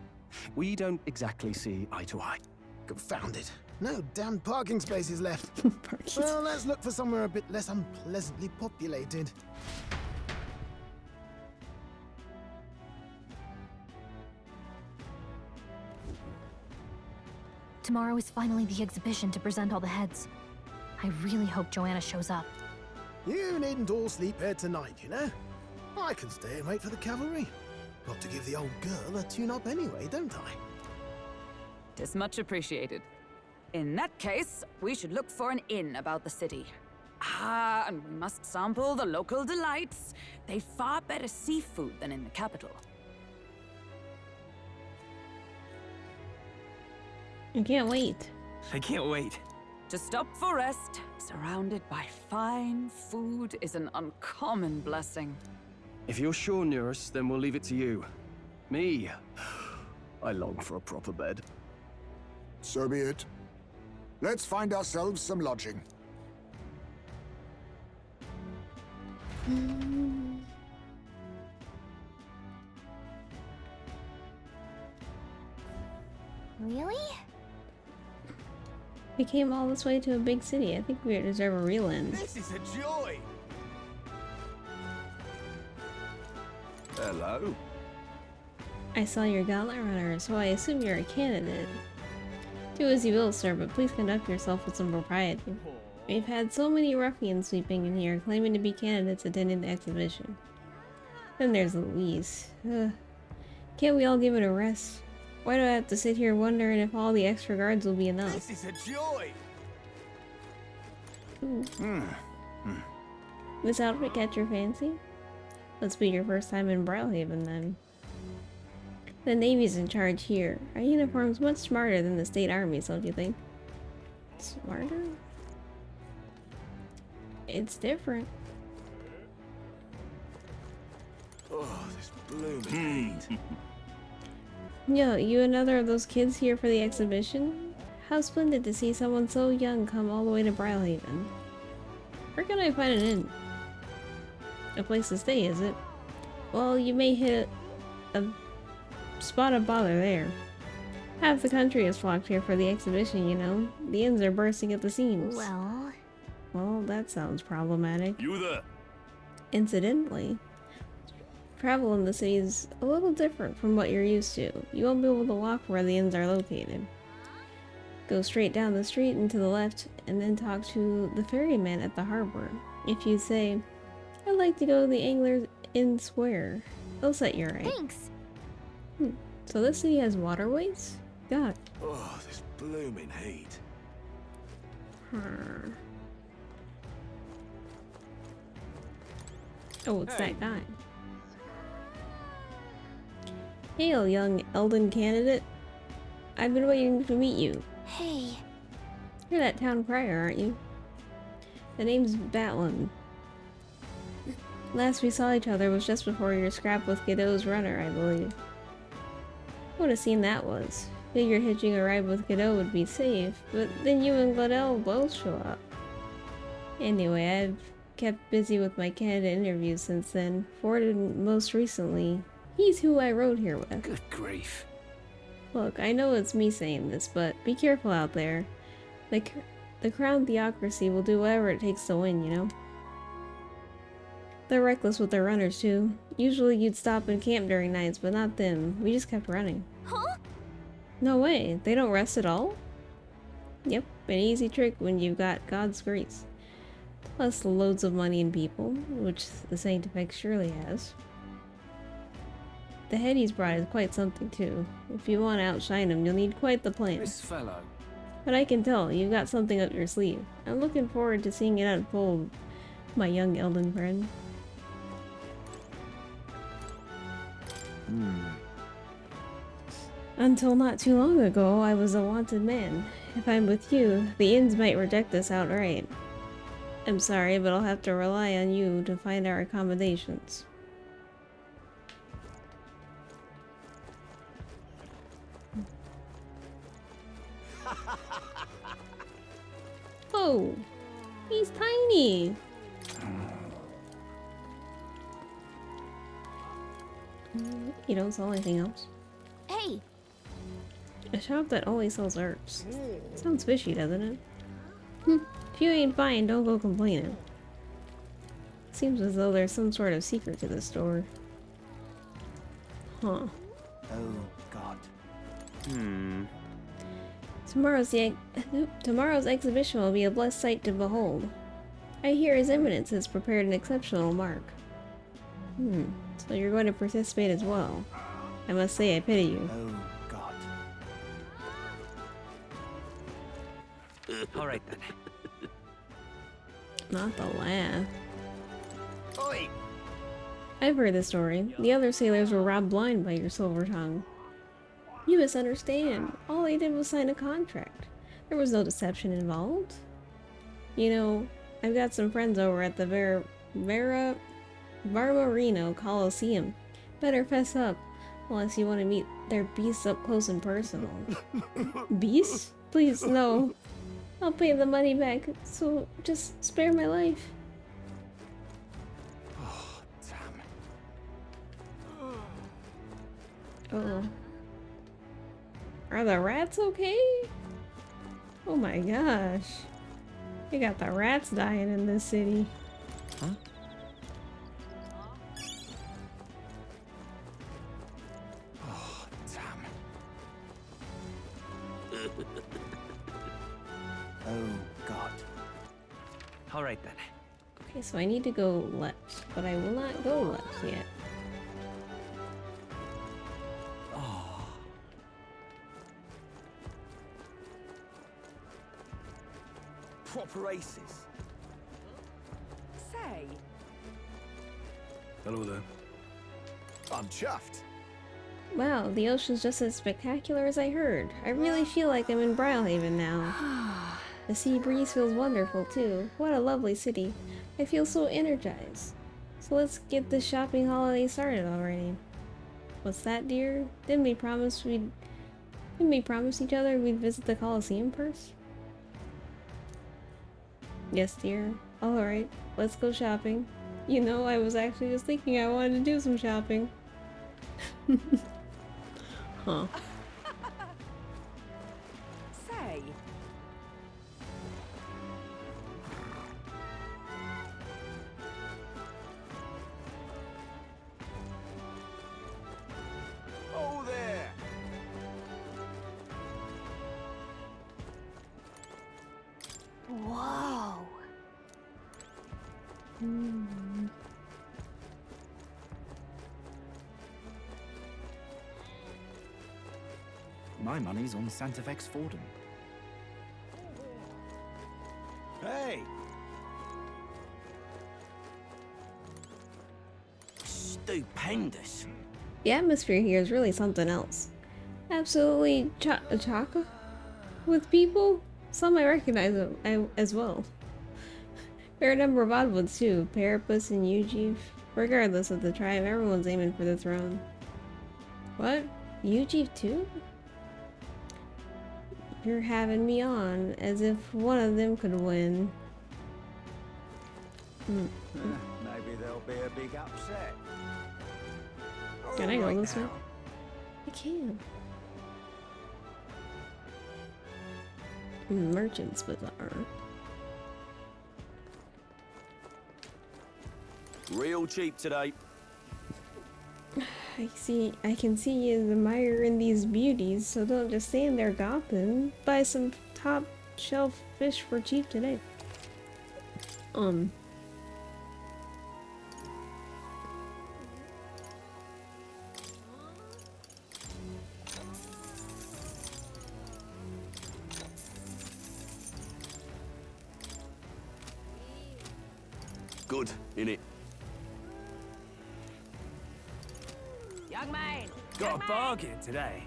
We don't exactly see eye to eye. Confound it. No damn parking spaces left. Well, let's look for somewhere a bit less unpleasantly populated. Tomorrow is finally the exhibition to present all the heads. I really hope Joanna shows up. You needn't all sleep here tonight, you know? I can stay and wait for the cavalry. Got to give the old girl a tune-up anyway, don't I? 'Tis much appreciated. In that case, we should look for an inn about the city. Ah, and we must sample the local delights. They've far better seafood than in the capital. I can't wait. I can't wait. To stop for rest, surrounded by fine food, is an uncommon blessing. If you're sure, Nearest, then we'll leave it to you. Me, I long for a proper bed. So be it. Let's find ourselves some lodging. Really? We came all this way to a big city. I think we deserve a real inn. This is a joy! Hello. I saw your gauntlet runner, so I assume you're a candidate. Do as you will, sir, but please conduct yourself with some propriety. We've had so many ruffians sweeping in here, claiming to be candidates attending the exhibition. Then there's Louise. Can't we all give it a rest? Why do I have to sit here wondering if all the extra guards will be enough? This is a joy! This outfit catch your fancy? Must be your first time in Brilehaven, then. The Navy's in charge here. Our uniform's much smarter than the state army's, don't you think? Smarter? It's different. Oh, this blooming heat. Yo, you another of those kids here for the exhibition? How splendid to see someone so young come all the way to Brilehaven. Where can I find an inn? A place to stay, is it? Well, you may hit a spot of bother there. Half the country has flocked here for the exhibition, you know. The inns are bursting at the seams. Well, that sounds problematic. You there? Incidentally, travel in the city is a little different from what you're used to. You won't be able to walk where the inns are located. Go straight down the street and to the left, and then talk to the ferryman at the harbor. If you say, I'd like to go to the Angler's Inn Square, they'll set you right. Thanks. So this city has waterways? God. Oh, this blooming heat. Oh, it's that guy. Hail, young Elden candidate. I've been waiting to meet you. Hey. You're that town crier, aren't you? The name's Batlin. Last we saw each other was just before your scrap with Godot's runner, I believe. What a scene that was. Figured hitching a ride with Godot would be safe, but then you and Gladell both show up. Anyway, I've kept busy with my candidate interviews since then. Ford and most recently, he's who I rode here with. Good grief. Look, I know it's me saying this, but be careful out there. The crown theocracy will do whatever it takes to win, you know? They're reckless with their runners, too. Usually you'd stop and camp during nights, but not them. We just kept running. Huh? No way. They don't rest at all? Yep, an easy trick when you've got God's grace. Plus loads of money and people, which the Saint Effect surely has. The head he's brought is quite something, too. If you want to outshine him, you'll need quite the plan. This fellow. But I can tell, you've got something up your sleeve. I'm looking forward to seeing it unfold, my young Elden friend. Until not too long ago, I was a wanted man. If I'm with you, the inns might reject us outright. I'm sorry, but I'll have to rely on you to find our accommodations. Oh, he's tiny. You don't sell anything else? Hey. A shop that only sells herbs. Sounds fishy, doesn't it? If you ain't buying, don't go complaining. Seems as though there's some sort of secret to this store. Huh. Oh, God. Tomorrow's exhibition will be a blessed sight to behold. I hear His Eminence has prepared an exceptional mark. So you're going to participate as well. I must say, I pity you. Oh, God. All right, then. Not the laugh. Oi! I've heard the story. The other sailors were robbed blind by your silver tongue. You misunderstand. All they did was sign a contract. There was no deception involved. You know, I've got some friends over at the Barbarino Coliseum. Better fess up, unless you want to meet their beasts up close and personal. Beasts? Please, no. I'll pay the money back, so just spare my life. Oh, damn. Oh. Are the rats okay? Oh my gosh. You got the rats dying in this city. Huh? Oh, damn. Oh, God. All right, then. Okay, so I need to go left, but I will not go left yet. Proper aces. Say. Hello there. I'm chuffed. Wow, the ocean's just as spectacular as I heard. I really feel like I'm in Brilehaven now. The sea breeze feels wonderful too. What a lovely city. I feel so energized. So let's get this shopping holiday started already. What's that, dear? Didn't we promise each other we'd visit the Colosseum first? Yes, dear. Alright, let's go shopping. You know, I was actually just thinking I wanted to do some shopping. Huh. Say. Oh there! Whoa. My money's on Santa Fex Fordham. Hey! Stupendous. The atmosphere here is really something else. Absolutely chaka with people. Some I recognize as well. Fair number of odd ones too. Parapus and Yuji. Regardless of the tribe, everyone's aiming for the throne. What? Yuji too? You're having me on as if one of them could win. Maybe there'll be a big upset. Can I go this way? I can. Merchant's Bazaar. Real cheap today. I can see you admiring these beauties, so don't just stand there gawping. Buy some top shelf fish for cheap today. Good, innit? Young man! Got a bargain today.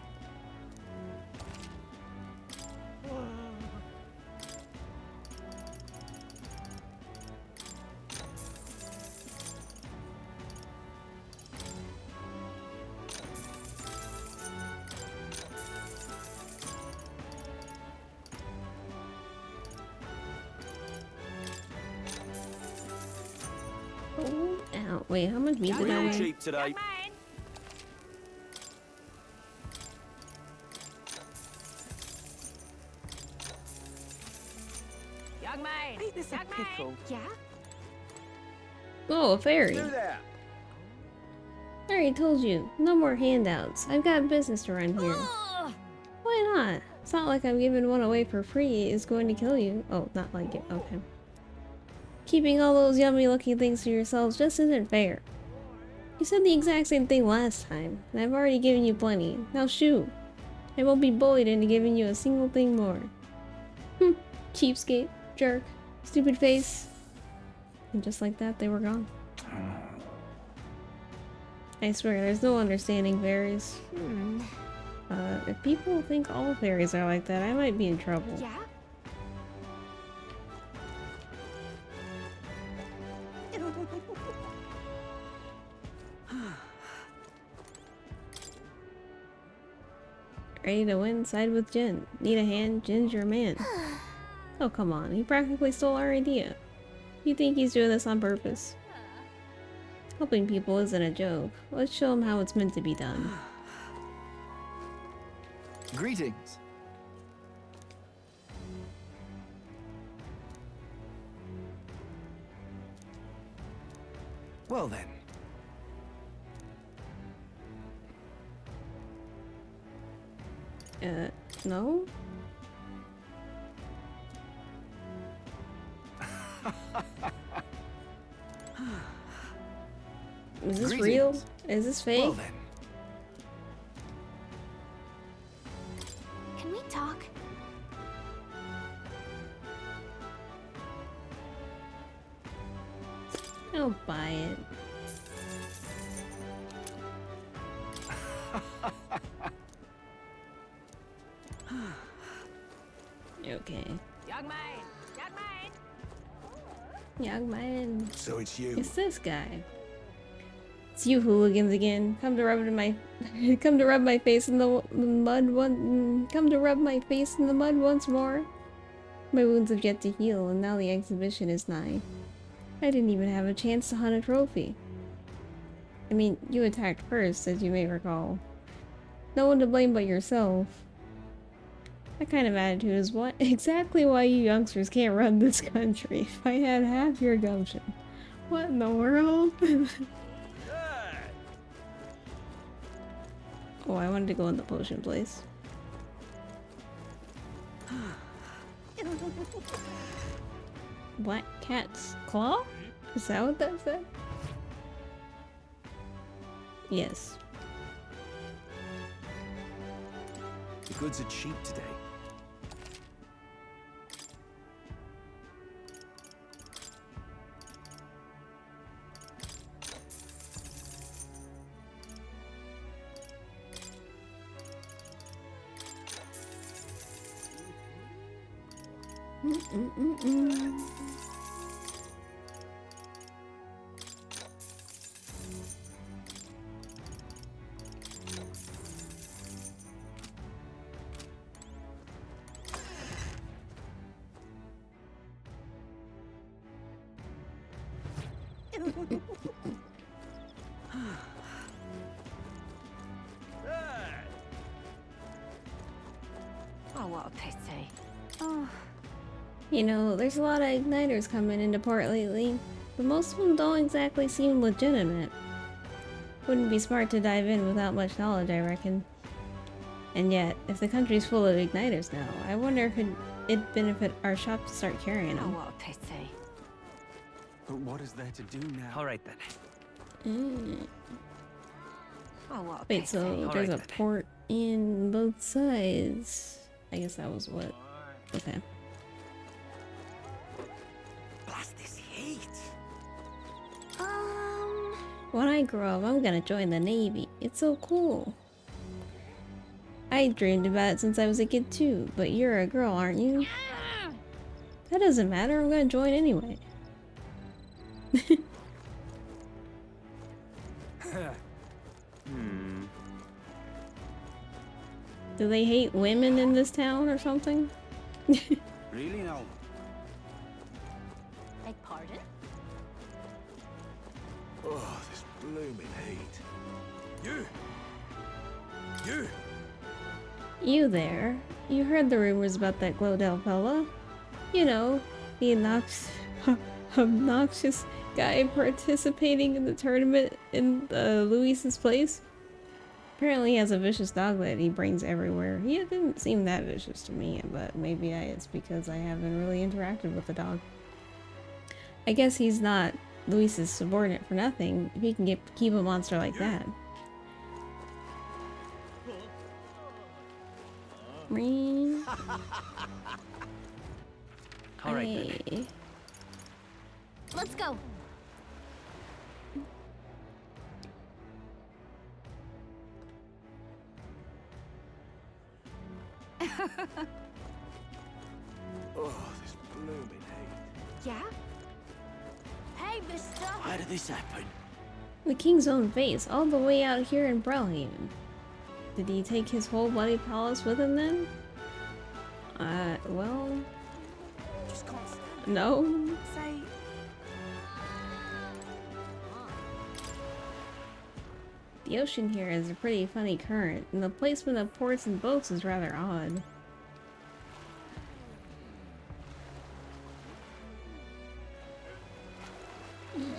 Oh, ow. Wait, how much meat did I Real weigh? cheap today. Young man! Ain't this a pickle? Yeah? Oh, a fairy. Do that. I already told you. No more handouts. I've got business to run here. Why not? It's not like I'm giving one away for free. It's going to kill you. Oh, not like it. Okay. Keeping all those yummy looking things to yourselves just isn't fair. You said the exact same thing last time, and I've already given you plenty. Now shoot. I won't be bullied into giving you a single thing more. Cheapskate. Jerk. Stupid face. And just like that, they were gone. I swear, there's no understanding fairies. If people think all fairies are like that, I might be in trouble. Yeah? Ready to win? Side with Jin. Need a hand? Jin's your man. Oh, come on. He practically stole our idea. You think he's doing this on purpose? Helping people isn't a joke. Let's show him how it's meant to be done. Greetings. Well then. No? Is this real? Is this fake? Well then. Can we talk? I'll buy it. Okay. Young man! Young man! Young man. So it's you. It's this guy. It's you hooligans again. Come to rub come to rub my face in the mud come to rub my face in the mud once more. My wounds have yet to heal, and now the exhibition is nigh. I didn't even have a chance to hunt a trophy. I mean, you attacked first, as you may recall. No one to blame but yourself. That kind of attitude is exactly why you youngsters can't run this country. If I had half your gumption. What in the world? Oh, I wanted to go in the potion place. Black cat's claw? Is that what that said? Yes. The goods are cheap today. Oh, what a pity. Oh. You know, there's a lot of igniters coming into port lately, but most of them don't exactly seem legitimate. Wouldn't be smart to dive in without much knowledge, I reckon. And yet, if the country's full of igniters now, I wonder if it'd benefit our shop to start carrying them. Oh, what a pity. But what is there to do now? All right then. Oh, what a Wait, pity. so there's a port in both sides. I guess that was what. Okay. Blast this heat. When I grow up, I'm gonna join the Navy. It's so cool. I dreamed about it since I was a kid too, but you're a girl, aren't you? That doesn't matter, I'm gonna join anyway. Do they hate women in this town or something? Really no. Beg pardon? Oh, this blooming heat. You! You there. You heard the rumors about that Glodell fella. You know, the obnoxious guy participating in the tournament in Luis's place. Apparently he has a vicious dog that he brings everywhere. He didn't seem that vicious to me, but maybe it's because I haven't really interacted with the dog. I guess he's not Luis's subordinate for nothing if he can keep a monster like that. All right then. Let's go. Oh, this blooming heat. Yeah? Hey, mister! How did this happen? The king's own face, all the way out here in Brilehaven. Did he take his whole bloody palace with him then? Well... Just can't stand it. No? Say... The ocean here is a pretty funny current, and the placement of ports and boats is rather odd.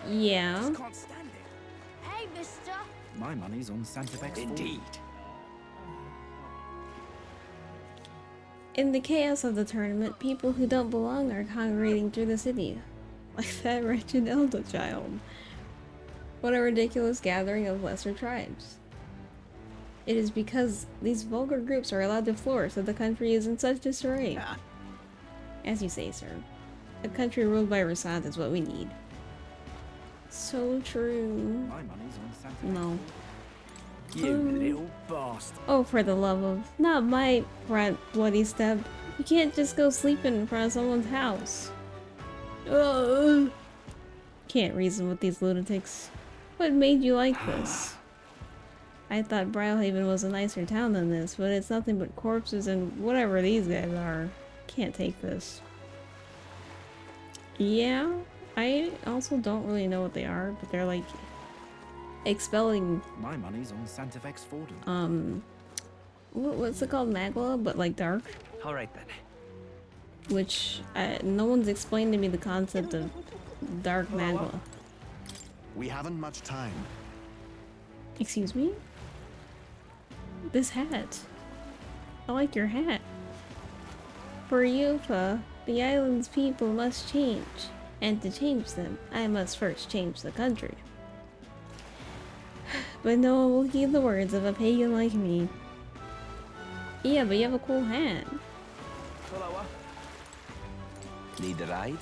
Yeah. Just can't stand it. Hey, mister! My money's on Santa Fe. Indeed. In the chaos of the tournament, people who don't belong are congregating through the city. Like that wretched Elder child. What a ridiculous gathering of lesser tribes. It is because these vulgar groups are allowed to flourish that the country is in such disarray. As you say, sir. A country ruled by ReFantazio is what we need. So true. My money's on Santa Fe. No. You little bastard. Oh, for the love of... Not my front bloody step. You can't just go sleeping in front of someone's house. Ugh. Can't reason with these lunatics. What made you like this? I thought Brilehaven was a nicer town than this, but it's nothing but corpses and whatever these guys are. Can't take this. Yeah, I also don't really know what they are, but they're like expelling. My money's on Santa Fe's Forden. What's it called? Magma, but like dark. All right then. Which no one's explained to me the concept of dark magma. We haven't much time. Excuse me? This hat. I like your hat. For Yufa, the island's people must change. And to change them, I must first change the country. But no one will heed the words of a pagan like me. Yeah, but you have a cool hat. Need a ride?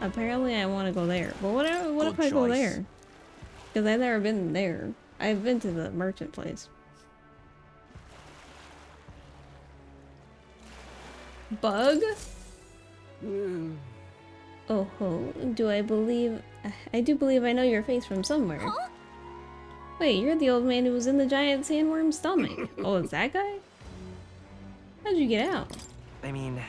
Apparently I want to go there. But what if I go there? Because I've never been there. I've been to the merchant place. Bug? Oh ho, I do believe I know your face from somewhere. Huh? Wait, you're the old man who was in the giant sandworm's stomach. Oh, it's that guy? How'd you get out? I mean,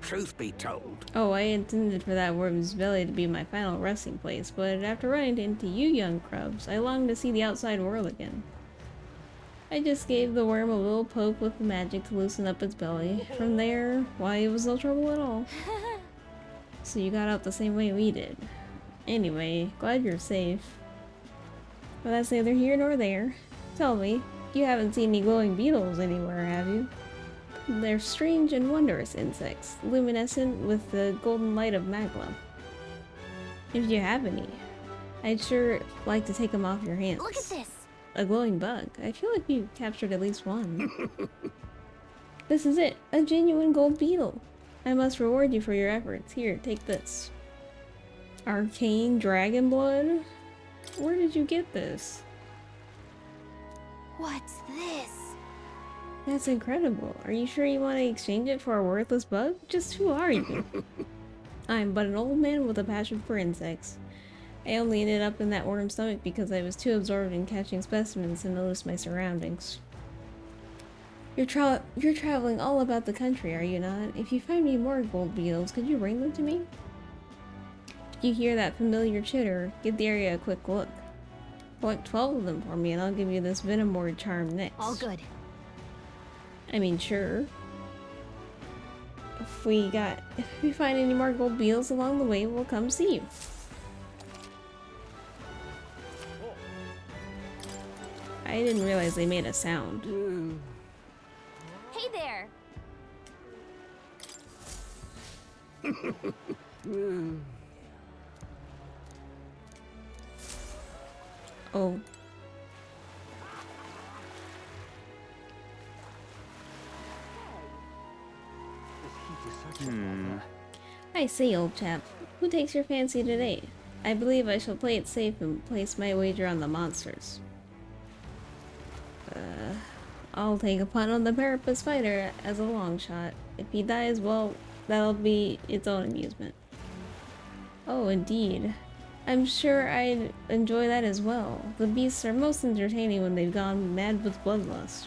truth be told, Oh, I intended for that worm's belly to be my final resting place, but after running into you young crubs, I longed to see the outside world again. I just gave the worm a little poke with the magic to loosen up its belly. From there, why, it was no trouble at all. So you got out the same way we did. Anyway, glad you're safe. But that's neither here nor there. Tell me, you haven't seen any glowing beetles anywhere, have you? They're strange and wondrous insects, luminescent with the golden light of magma. If you have any, I'd sure like to take them off your hands. Look at this. A glowing bug. I feel like you captured at least one. This is it, a genuine gold beetle. I must reward you for your efforts. Here, take this. Arcane dragon blood? Where did you get this? What's this? That's incredible. Are you sure you want to exchange it for a worthless bug? Just who are you? I'm but an old man with a passion for insects. I only ended up in that worm's stomach because I was too absorbed in catching specimens to notice my surroundings. You're traveling all about the country, are you not? If you find me more gold beetles, could you bring them to me? If you hear that familiar chitter, give the area a quick look. Collect 12 of them for me and I'll give you this venom ward charm next. All good. I mean, sure. If we find any more gold beetles along the way, we'll come see you. I didn't realize they made a sound. Hey there. Oh. I say, old chap, who takes your fancy today? I believe I shall play it safe and place my wager on the monsters. I'll take a punt on the Parapus fighter as a long shot. If he dies, well, that'll be its own amusement. Oh, indeed. I'm sure I'd enjoy that as well. The beasts are most entertaining when they've gone mad with bloodlust.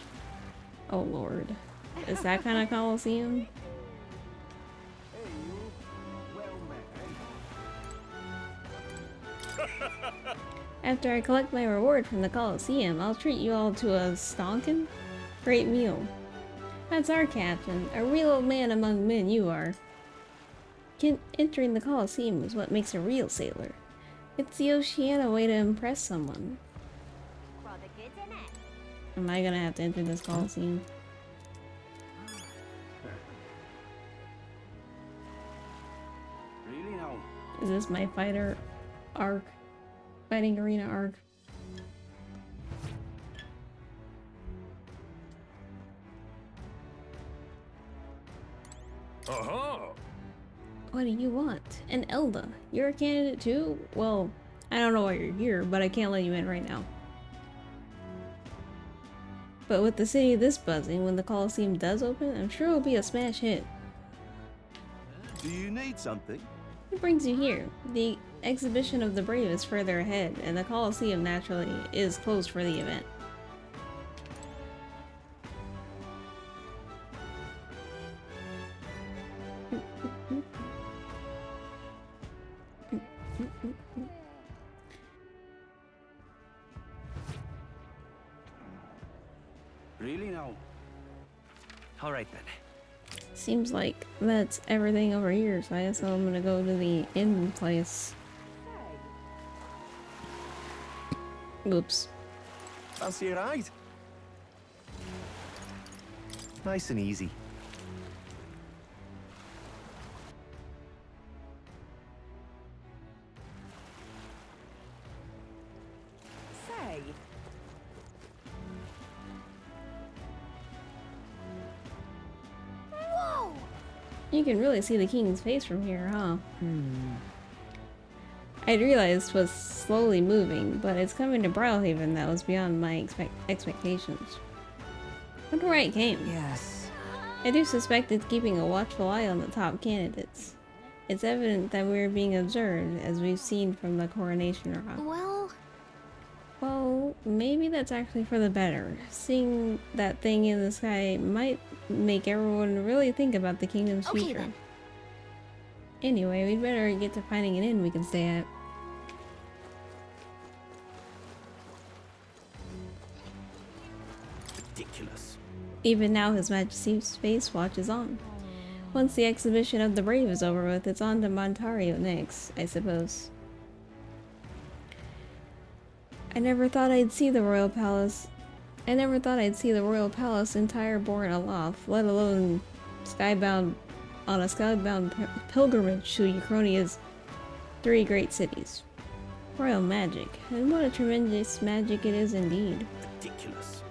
Oh lord. Is that kind of Coliseum? After I collect my reward from the Coliseum, I'll treat you all to a stonkin'? Great meal. That's our captain, a real old man among men you are. Entering the Coliseum is what makes a real sailor. It's the Oceania way to impress someone. Am I gonna have to enter this Coliseum? Really now? Is this my fighter arc? Fighting arena arc? What do you want? An Elda. You're a candidate too? Well, I don't know why you're here, but I can't let you in right now. But with the city this buzzing, when the Colosseum does open, I'm sure it'll be a smash hit. Do you need something? What brings you here? The exhibition of the brave is further ahead, and the Colosseum naturally is closed for the event. Really now? All right then. Seems like that's everything over here, so I guess I'm gonna go to the inn place. Oops. Fancy a ride? Nice and easy. Say. Whoa! You can really see the king's face from here, huh? I'd realized it was slowly moving, but it's coming to Brilehaven that was beyond my expectations. Wonder why it came. Yes. I do suspect it's keeping a watchful eye on the top candidates. It's evident that we're being observed, as we've seen from the coronation rock. Well, maybe that's actually for the better. Seeing that thing in the sky might make everyone really think about the kingdom's future. Then. Anyway, we'd better get to finding an inn we can stay at. Ridiculous. Even now, His Majesty's Space Watch is on. Once the exhibition of the brave is over with, it's on to Montario next, I suppose. I never thought I'd see the royal palace entire borne aloft, let alone on a skybound pilgrimage to Uchronia's 3 great cities. Royal magic, and what a tremendous magic it is indeed. Ridiculous.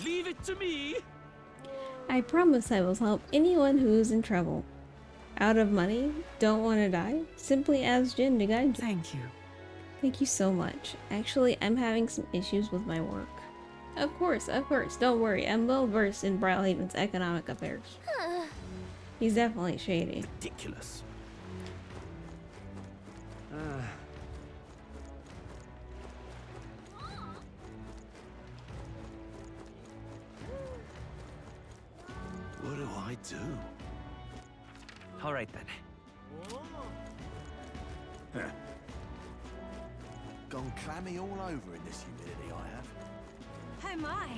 Leave it to me. I promise I will help anyone who is in trouble. Out of money? Don't want to die? Simply ask Jin to guide you. Thank you. Thank you so much. Actually, I'm having some issues with my work. Of course, don't worry. I'm well versed in Brilehaven's economic affairs. He's definitely shady. Ridiculous. What do I do? All right then. Gone clammy all over in this humidity I have. Oh my!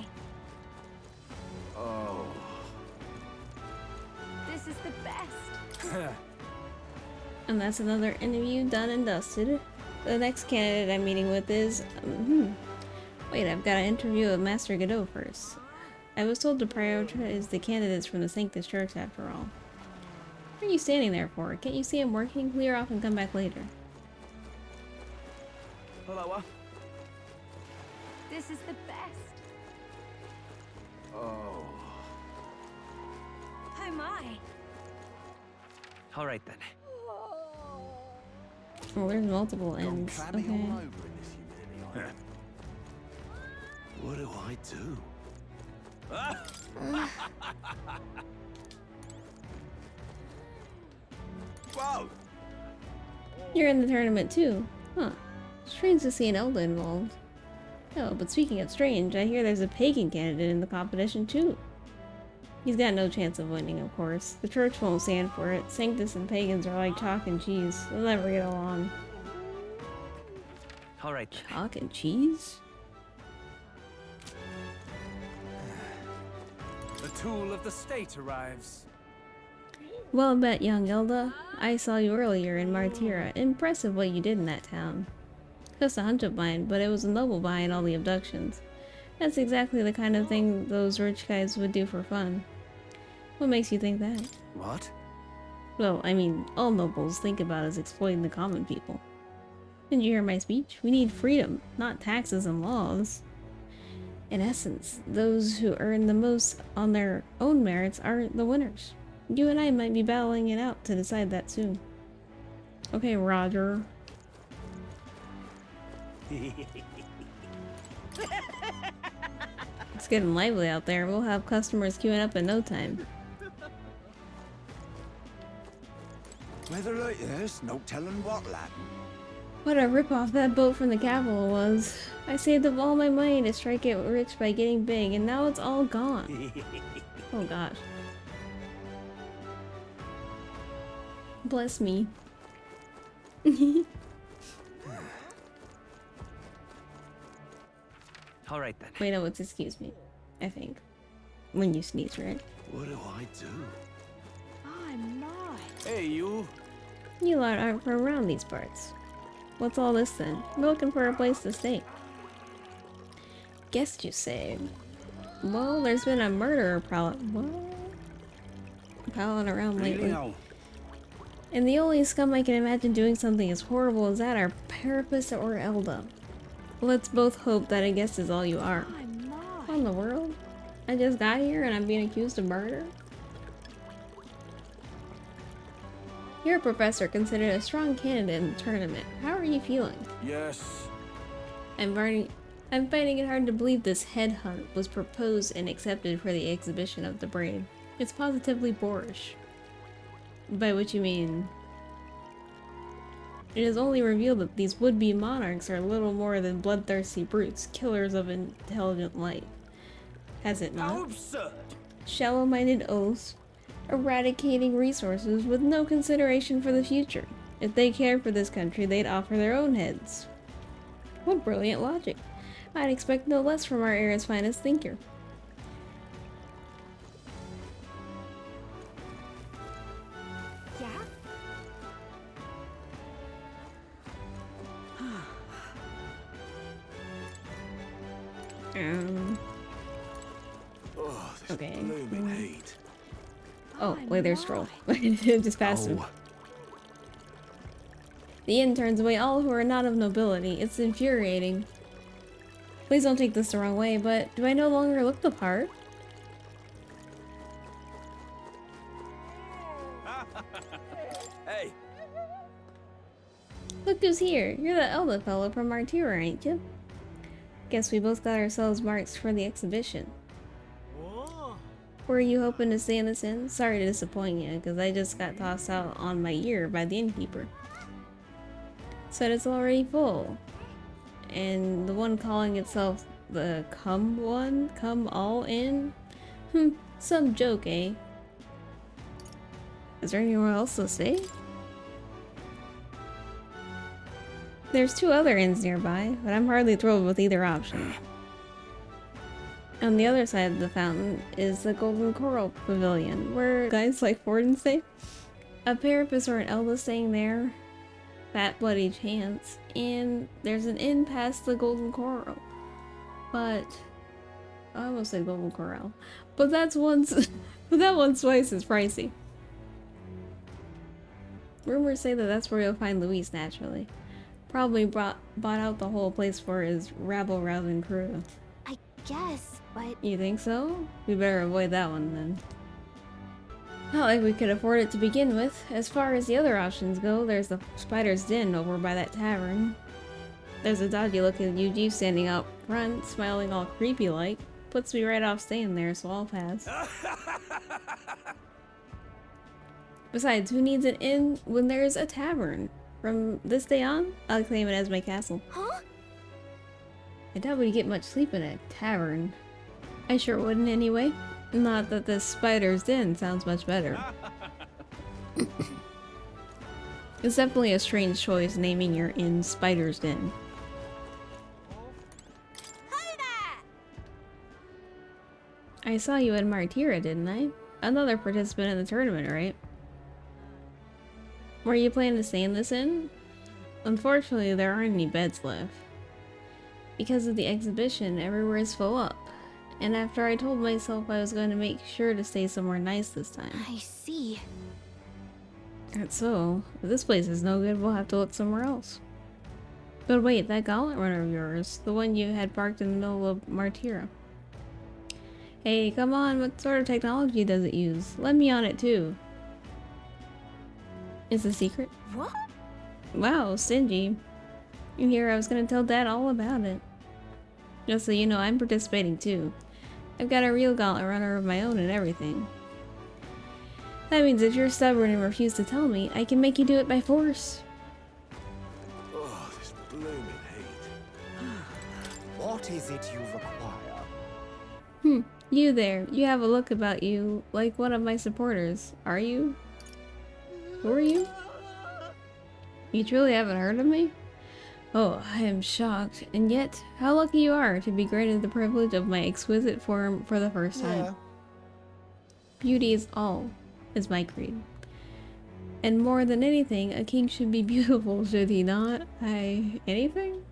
Oh. This is the best. And that's another interview done and dusted. The next candidate I'm meeting with is... Wait, I've got to interview with Master Godot first. I was told to prioritize the candidates from the Sanctus Church after all. What are you standing there for? Can't you see I'm working? Clear off and come back later. Hello. This is the best. Oh. Oh my! All right then. Oh, there's multiple Gone ends. clammy Okay. all over in this humidity I have. What do I do? Whoa! You're in the tournament too. Huh. Strange to see an Elda involved. Oh, but speaking of strange, I hear there's a pagan candidate in the competition too. He's got no chance of winning, of course. The church won't stand for it. Sanctus and pagans are like chalk and cheese. They'll never get along. All right. Chalk and cheese? The tool of the state arrives. Well bet, young Elda. I saw you earlier in Martira. Impressive what you did in that town. Just a hunch of mine, but it was a noble behind all the abductions. That's exactly the kind of thing those rich guys would do for fun. What makes you think that? What? Well, I mean, all nobles think about is exploiting the common people. Didn't you hear my speech? We need freedom, not taxes and laws. In essence, those who earn the most on their own merits are the winners. You and I might be battling it out to decide that soon. Okay, Roger. It's getting lively out there. We'll have customers queuing up in no time. Weather like this, no telling what'll happen. What a rip-off that boat from the capital was. I saved up all my money to strike it rich by getting big, and now it's all gone. Oh gosh. Bless me. All right then. Wait, no, it's excuse me. I think. When you sneeze, right? What do I do? I'm not. Hey, you. You lot aren't from around these parts. What's all this then? We're looking for a place to stay. Guessed you say. Well, there's been a murderer prowling around lately. Really? And the only scum I can imagine doing something as horrible as that are Parapus or Elda. Let's both hope that a guess is all you are. What in the world? I just got here and I'm being accused of murder? You're a professor considered a strong candidate in the tournament. How are you feeling? Yes. I'm finding it hard to believe this headhunt was proposed and accepted for the exhibition of the braid. It's positively boorish. By which you mean... It is only revealed that these would-be monarchs are little more than bloodthirsty brutes, killers of intelligent life. Has it not? How absurd! Shallow-minded oaths, eradicating resources with no consideration for the future. If they cared for this country, they'd offer their own heads. What brilliant logic. I'd expect no less from our era's finest thinker. Oh, this Okay. blooming heat. Oh, wait, there's Stroll. Just past him. The inn turns away all who are not of nobility. It's infuriating. Please don't take this the wrong way, but do I no longer look the part? Hey. Look who's here. You're the elder fellow from Martyra, ain't you? Guess we both got ourselves marks for the exhibition. Were you hoping to stay in this inn? Sorry to disappoint you, because I just got tossed out on my ear by the innkeeper. Said it's already full. And the one calling itself the Come All In? Some joke, eh? Is there anywhere else to stay? There's 2 other inns nearby, but I'm hardly thrilled with either option. On the other side of the fountain is the Golden Coral Pavilion, where guys like Forden stay. A Parapus or an Elda staying there. Fat bloody chance. And there's an inn past the Golden Coral. But... I almost said Golden Corral. But that's once... but that one's twice as pricey. Rumors say that that's where you'll find Luis, naturally. Probably bought out the whole place for his rabble-rousing crew. I guess, but... You think so? We better avoid that one then. Not like we could afford it to begin with. As far as the other options go, there's the Spider's Den over by that tavern. There's a dodgy-looking UG standing out front, smiling all creepy-like. Puts me right off staying there, so I'll pass. Besides, who needs an inn when there's a tavern? From this day on, I'll claim it as my castle. Huh? I doubt we'd get much sleep in a tavern. I sure wouldn't anyway. Not that this Spider's Den sounds much better. It's definitely a strange choice naming your inn Spider's Den. I saw you in Martyra, didn't I? Another participant in the tournament, right? Were you planning to stay in this inn? Unfortunately, there aren't any beds left. Because of the exhibition, everywhere is full up. And after I told myself I was going to make sure to stay somewhere nice this time. I see. That's so. If this place is no good, we'll have to look somewhere else. But wait, that gauntlet runner of yours, the one you had parked in the middle of Martyra. Hey, come on, what sort of technology does it use? Let me on it too. It's a secret? What? Wow, stingy. And here I was gonna tell Dad all about it. Just so you know, I'm participating too. I've got a real gauntlet runner of my own and everything. That means if you're stubborn and refuse to tell me, I can make you do it by force. Oh, this blooming heat. What is it you require? You there. You have a look about you like one of my supporters. Are you? Who are you? You truly haven't heard of me? Oh, I am shocked. And yet, how lucky you are to be granted the privilege of my exquisite form for the first time. Yeah. Beauty is all, is my creed. And more than anything, a king should be beautiful, should he not? Anything?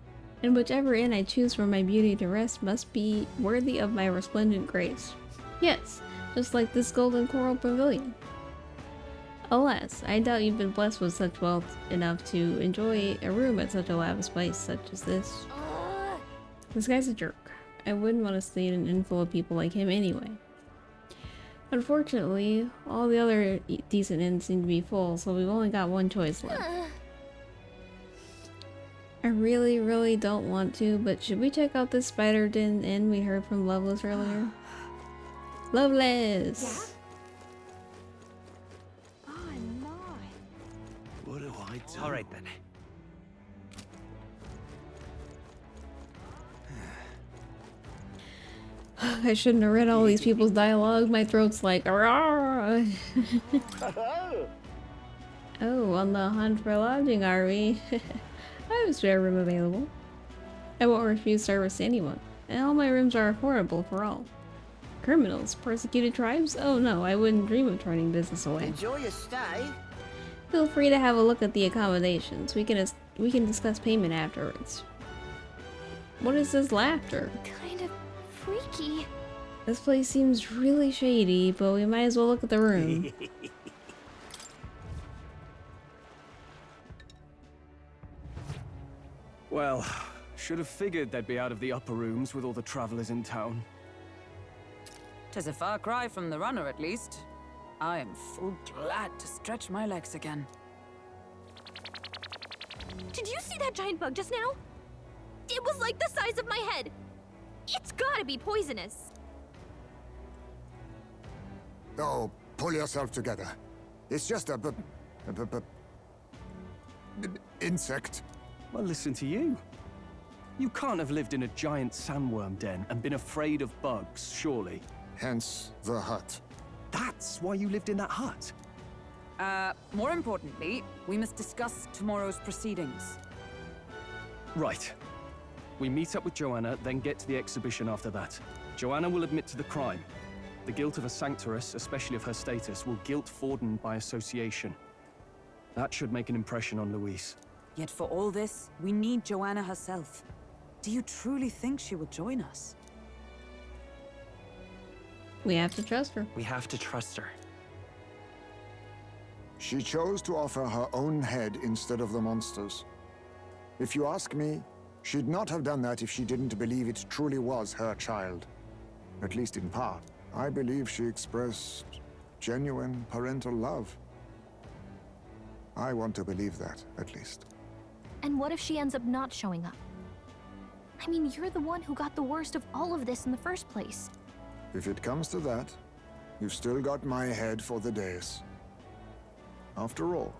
And whichever inn I choose for my beauty to rest must be worthy of my resplendent grace. Yes, just like this golden coral pavilion. Alas, I doubt you've been blessed with such wealth enough to enjoy a room at such a lavish place such as this. This guy's a jerk. I wouldn't want to stay in an inn full of people like him anyway. Unfortunately, all the other decent inns seem to be full, so we've only got one choice left. I really don't want to, but should we check out this spider den inn we heard from Loveless earlier? Loveless! Yeah? What do I do? All right then. I shouldn't have read all these people's dialogue. My throat's like, "Arrgh." Oh, on the hunt for lodging, are we? I have a spare room available. I won't refuse service to anyone, and all my rooms are affordable for all. Criminals, persecuted tribes? Oh no, I wouldn't dream of turning business away. Enjoy your stay. Feel free to have a look at the accommodations. We can discuss payment afterwards. What is this laughter? Kind of freaky. This place seems really shady, but we might as well look at the room. Well, should have figured they'd be out of the upper rooms with all the travelers in town. 'Tis a far cry from the runner, at least. I am full glad to stretch my legs again. Did you see that giant bug just now? It was like the size of my head. It's gotta be poisonous. Oh, pull yourself together. It's just a insect. Well, listen to you. You can't have lived in a giant sandworm den and been afraid of bugs, surely. Hence the hut. That's why you lived in that hut? More importantly, we must discuss tomorrow's proceedings. Right. We meet up with Joanna, then get to the exhibition after that. Joanna will admit to the crime. The guilt of a sanctoress, especially of her status, will guilt Forden by association. That should make an impression on Louise. Yet for all this, we need Joanna herself. Do you truly think she will join us? We have to trust her. We have to trust her. She chose to offer her own head instead of the monster's. If you ask me, she'd not have done that if she didn't believe it truly was her child. At least in part. I believe she expressed genuine parental love. I want to believe that, at least. And what if she ends up not showing up? I mean, you're the one who got the worst of all of this in the first place. If it comes to that, you've still got my head for the days. After all,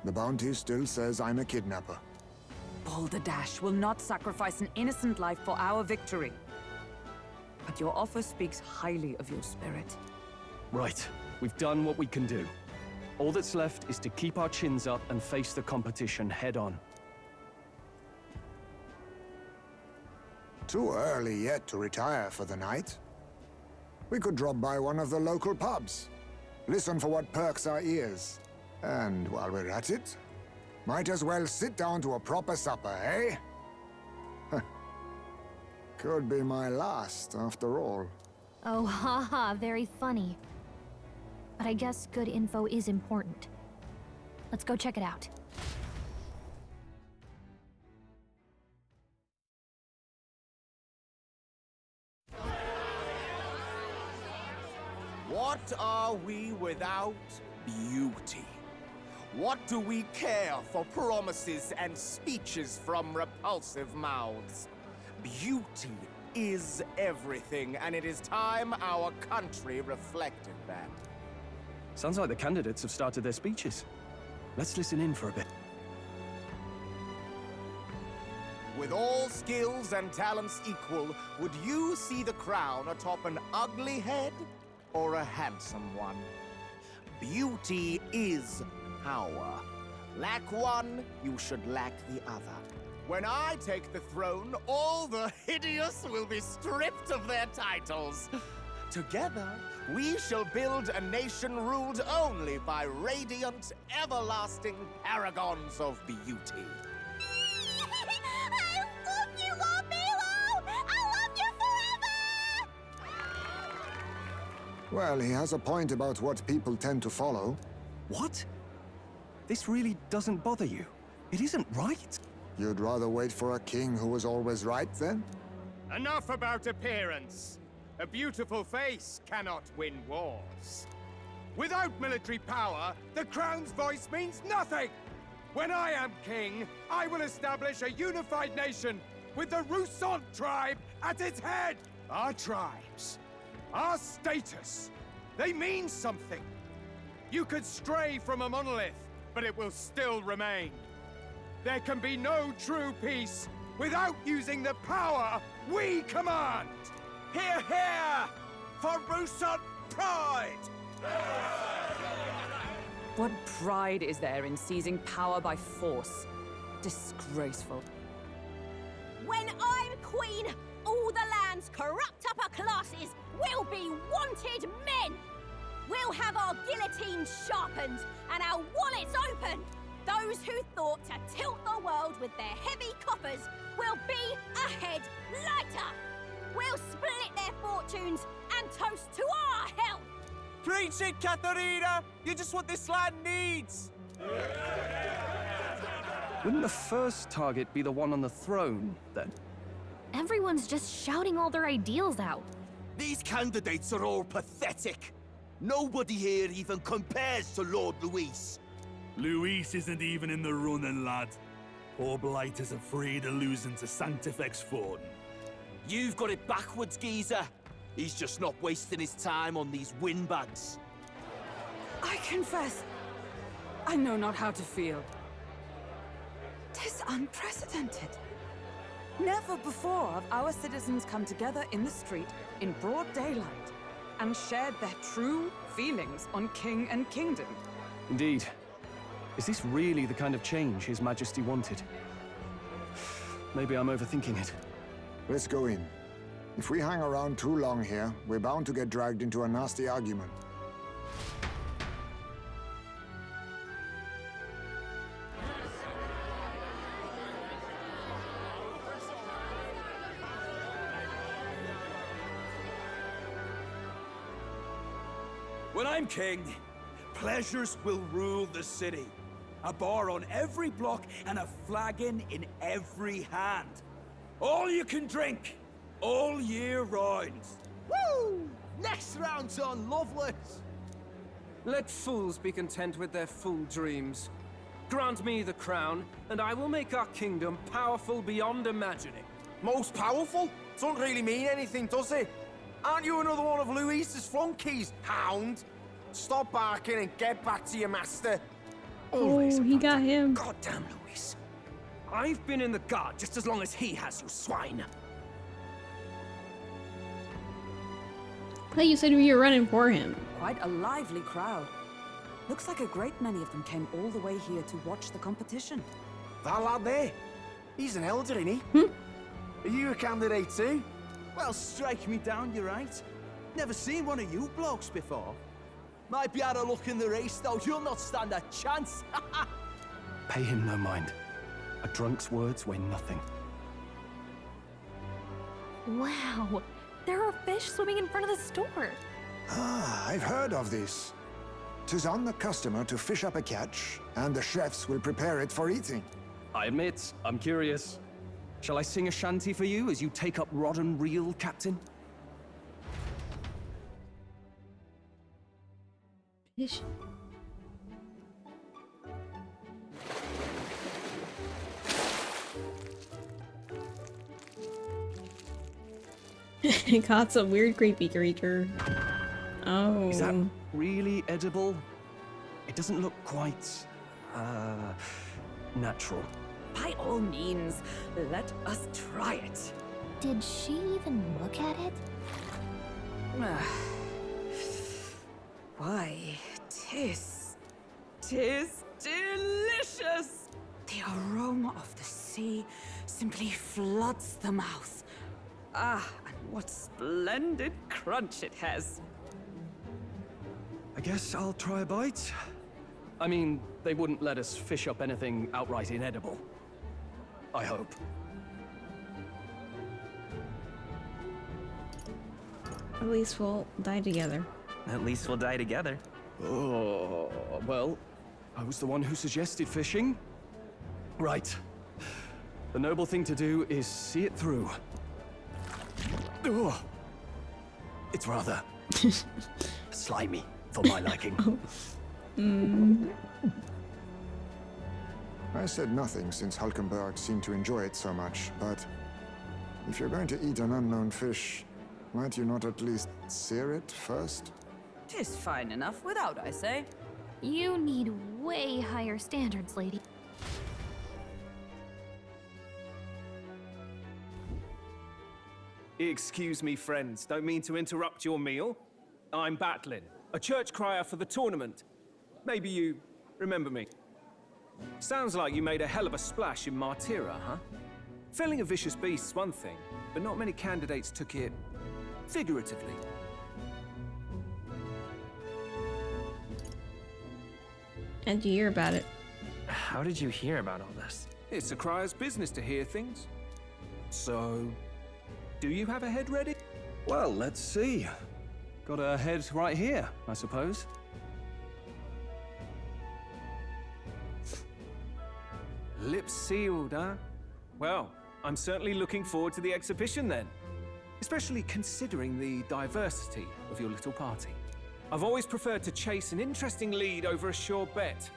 the bounty still says I'm a kidnapper. Balderdash will not sacrifice an innocent life for our victory. But your offer speaks highly of your spirit. Right. We've done what we can do. All that's left is to keep our chins up and face the competition head on. Too early yet to retire for the night. We could drop by one of the local pubs. Listen for what perks our ears. And while we're at it, might as well sit down to a proper supper, eh? Could be my last, after all. Oh, haha, very funny. But I guess good info is important. Let's go check it out. What are we without beauty? What do we care for promises and speeches from repulsive mouths? Beauty is everything, and it is time our country reflected that. Sounds like the candidates have started their speeches. Let's listen in for a bit. With all skills and talents equal, would you see the crown atop an ugly head or a handsome one? Beauty is power. Lack one, you should lack the other. When I take the throne, all the hideous will be stripped of their titles. Together, we shall build a nation ruled only by radiant, everlasting paragons of beauty. I love you, Lord Milo! I love you forever! Well, he has a point about what people tend to follow. What? This really doesn't bother you? It isn't right? You'd rather wait for a king who was always right, then? Enough about appearance. A beautiful face cannot win wars. Without military power, the crown's voice means nothing! When I am king, I will establish a unified nation with the Rousant tribe at its head! Our tribes, our status, they mean something. You could stray from a monolith, but it will still remain. There can be no true peace without using the power we command! Hear, hear! For Rousant pride! What pride is there in seizing power by force? Disgraceful. When I'm queen, all the land's corrupt upper classes will be wanted men! We'll have our guillotines sharpened and our wallets open! Those who thought to tilt the world with their heavy coffers will be a head lighter! We'll split their fortunes and toast to our health! Preach it, Katharina! You just what this land needs! Wouldn't the first target be the one on the throne, then? Everyone's just shouting all their ideals out. These candidates are all pathetic. Nobody here even compares to Lord Luis. Luis isn't even in the running, lad. Poor Blight is afraid of losing to Sanctifex Forden. You've got it backwards, geezer. He's just not wasting his time on these windbags. I confess, I know not how to feel. 'Tis unprecedented. Never before have our citizens come together in the street in broad daylight and shared their true feelings on king and kingdom. Indeed. Is this really the kind of change His Majesty wanted? Maybe I'm overthinking it. Let's go in. If we hang around too long here, we're bound to get dragged into a nasty argument. When I'm king, pleasures will rule the city. A bar on every block and a flagon in every hand. All you can drink, all year round. Woo! Next round's on, Loveless! Let fools be content with their fool dreams. Grant me the crown, and I will make our kingdom powerful beyond imagining. Most powerful? Doesn't really mean anything, does it? Aren't you another one of Luis's flunkies, hound? Stop barking and get back to your master. Always he got him. Goddamn Luis. I've been in the guard just as long as he has, you swine. I thought you said you were running for him. Quite a lively crowd. Looks like a great many of them came all the way here to watch the competition. That lad there, he's an elder, ain't he? Are you a candidate too? Well, strike me down, you're right. Never seen one of you blokes before. Might be out of luck in the race, though. You'll not stand a chance. Pay him no mind. A drunk's words weigh nothing. Wow, there are fish swimming in front of the store. Ah, I've heard of this. 'Tis on the customer to fish up a catch, and the chefs will prepare it for eating. I admit, I'm curious. Shall I sing a shanty for you as you take up rod and reel, Captain? Fish. Caught some weird creepy creature. Oh. Is that really edible? It doesn't look quite, natural. By all means, let us try it. Did she even look at it? Why, tis delicious! The aroma of the sea simply floods the mouth. Ah, and what splendid crunch it has. I guess I'll try a bite. I mean, they wouldn't let us fish up anything outright inedible. I hope. At least we'll die together. At least we'll die together. Oh, well, I was the one who suggested fishing. Right. The noble thing to do is see it through. Oh, it's rather slimy for my liking. I said nothing since Hulkenberg seemed to enjoy it so much, but if you're going to eat an unknown fish, might you not at least sear it first? 'Tis fine enough without, I say. You need way higher standards, lady. Excuse me, friends. Don't mean to interrupt your meal. I'm Batlin, a church crier for the tournament. Maybe you remember me. Sounds like you made a hell of a splash in Martira, huh? Felling a vicious beast's one thing, but not many candidates took it figuratively. How'd you hear about it? How did you hear about all this? It's a crier's business to hear things. So, do you have a head ready? Well, let's see. Got a head right here, I suppose. Lips sealed, huh? Well, I'm certainly looking forward to the exhibition then. Especially considering the diversity of your little party. I've always preferred to chase an interesting lead over a sure bet.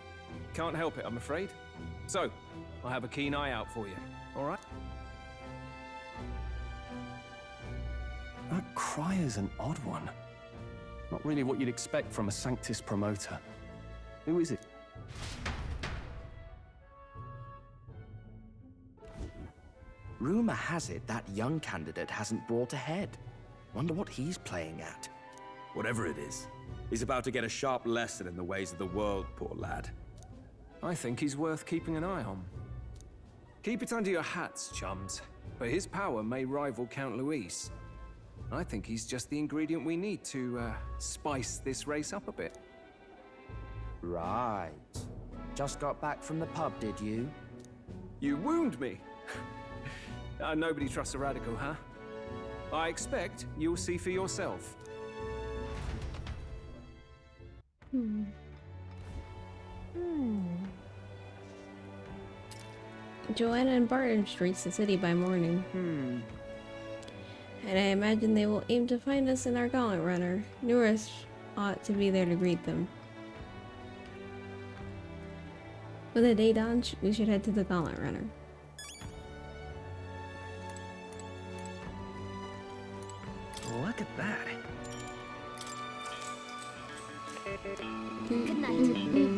Can't help it, I'm afraid. So, I'll have a keen eye out for you, all right? That crier's an odd one. Not really what you'd expect from a Sanctus promoter. Who is it? Rumor has it that young candidate hasn't brought ahead. Wonder what he's playing at. Whatever it is, he's about to get a sharp lesson in the ways of the world, poor lad. I think he's worth keeping an eye on. Keep it under your hats, chums, but his power may rival Count Luis. I think he's just the ingredient we need to spice this race up a bit. Right. Just got back from the pub, did you? You wound me. Nobody trusts a radical, huh? I expect you'll see for yourself. Joanna and Barton streets the city by morning. And I imagine they will aim to find us in our gauntlet runner. Norris ought to be there to greet them. With the day dawn, we should head to the gauntlet runner. Look at that. Good night.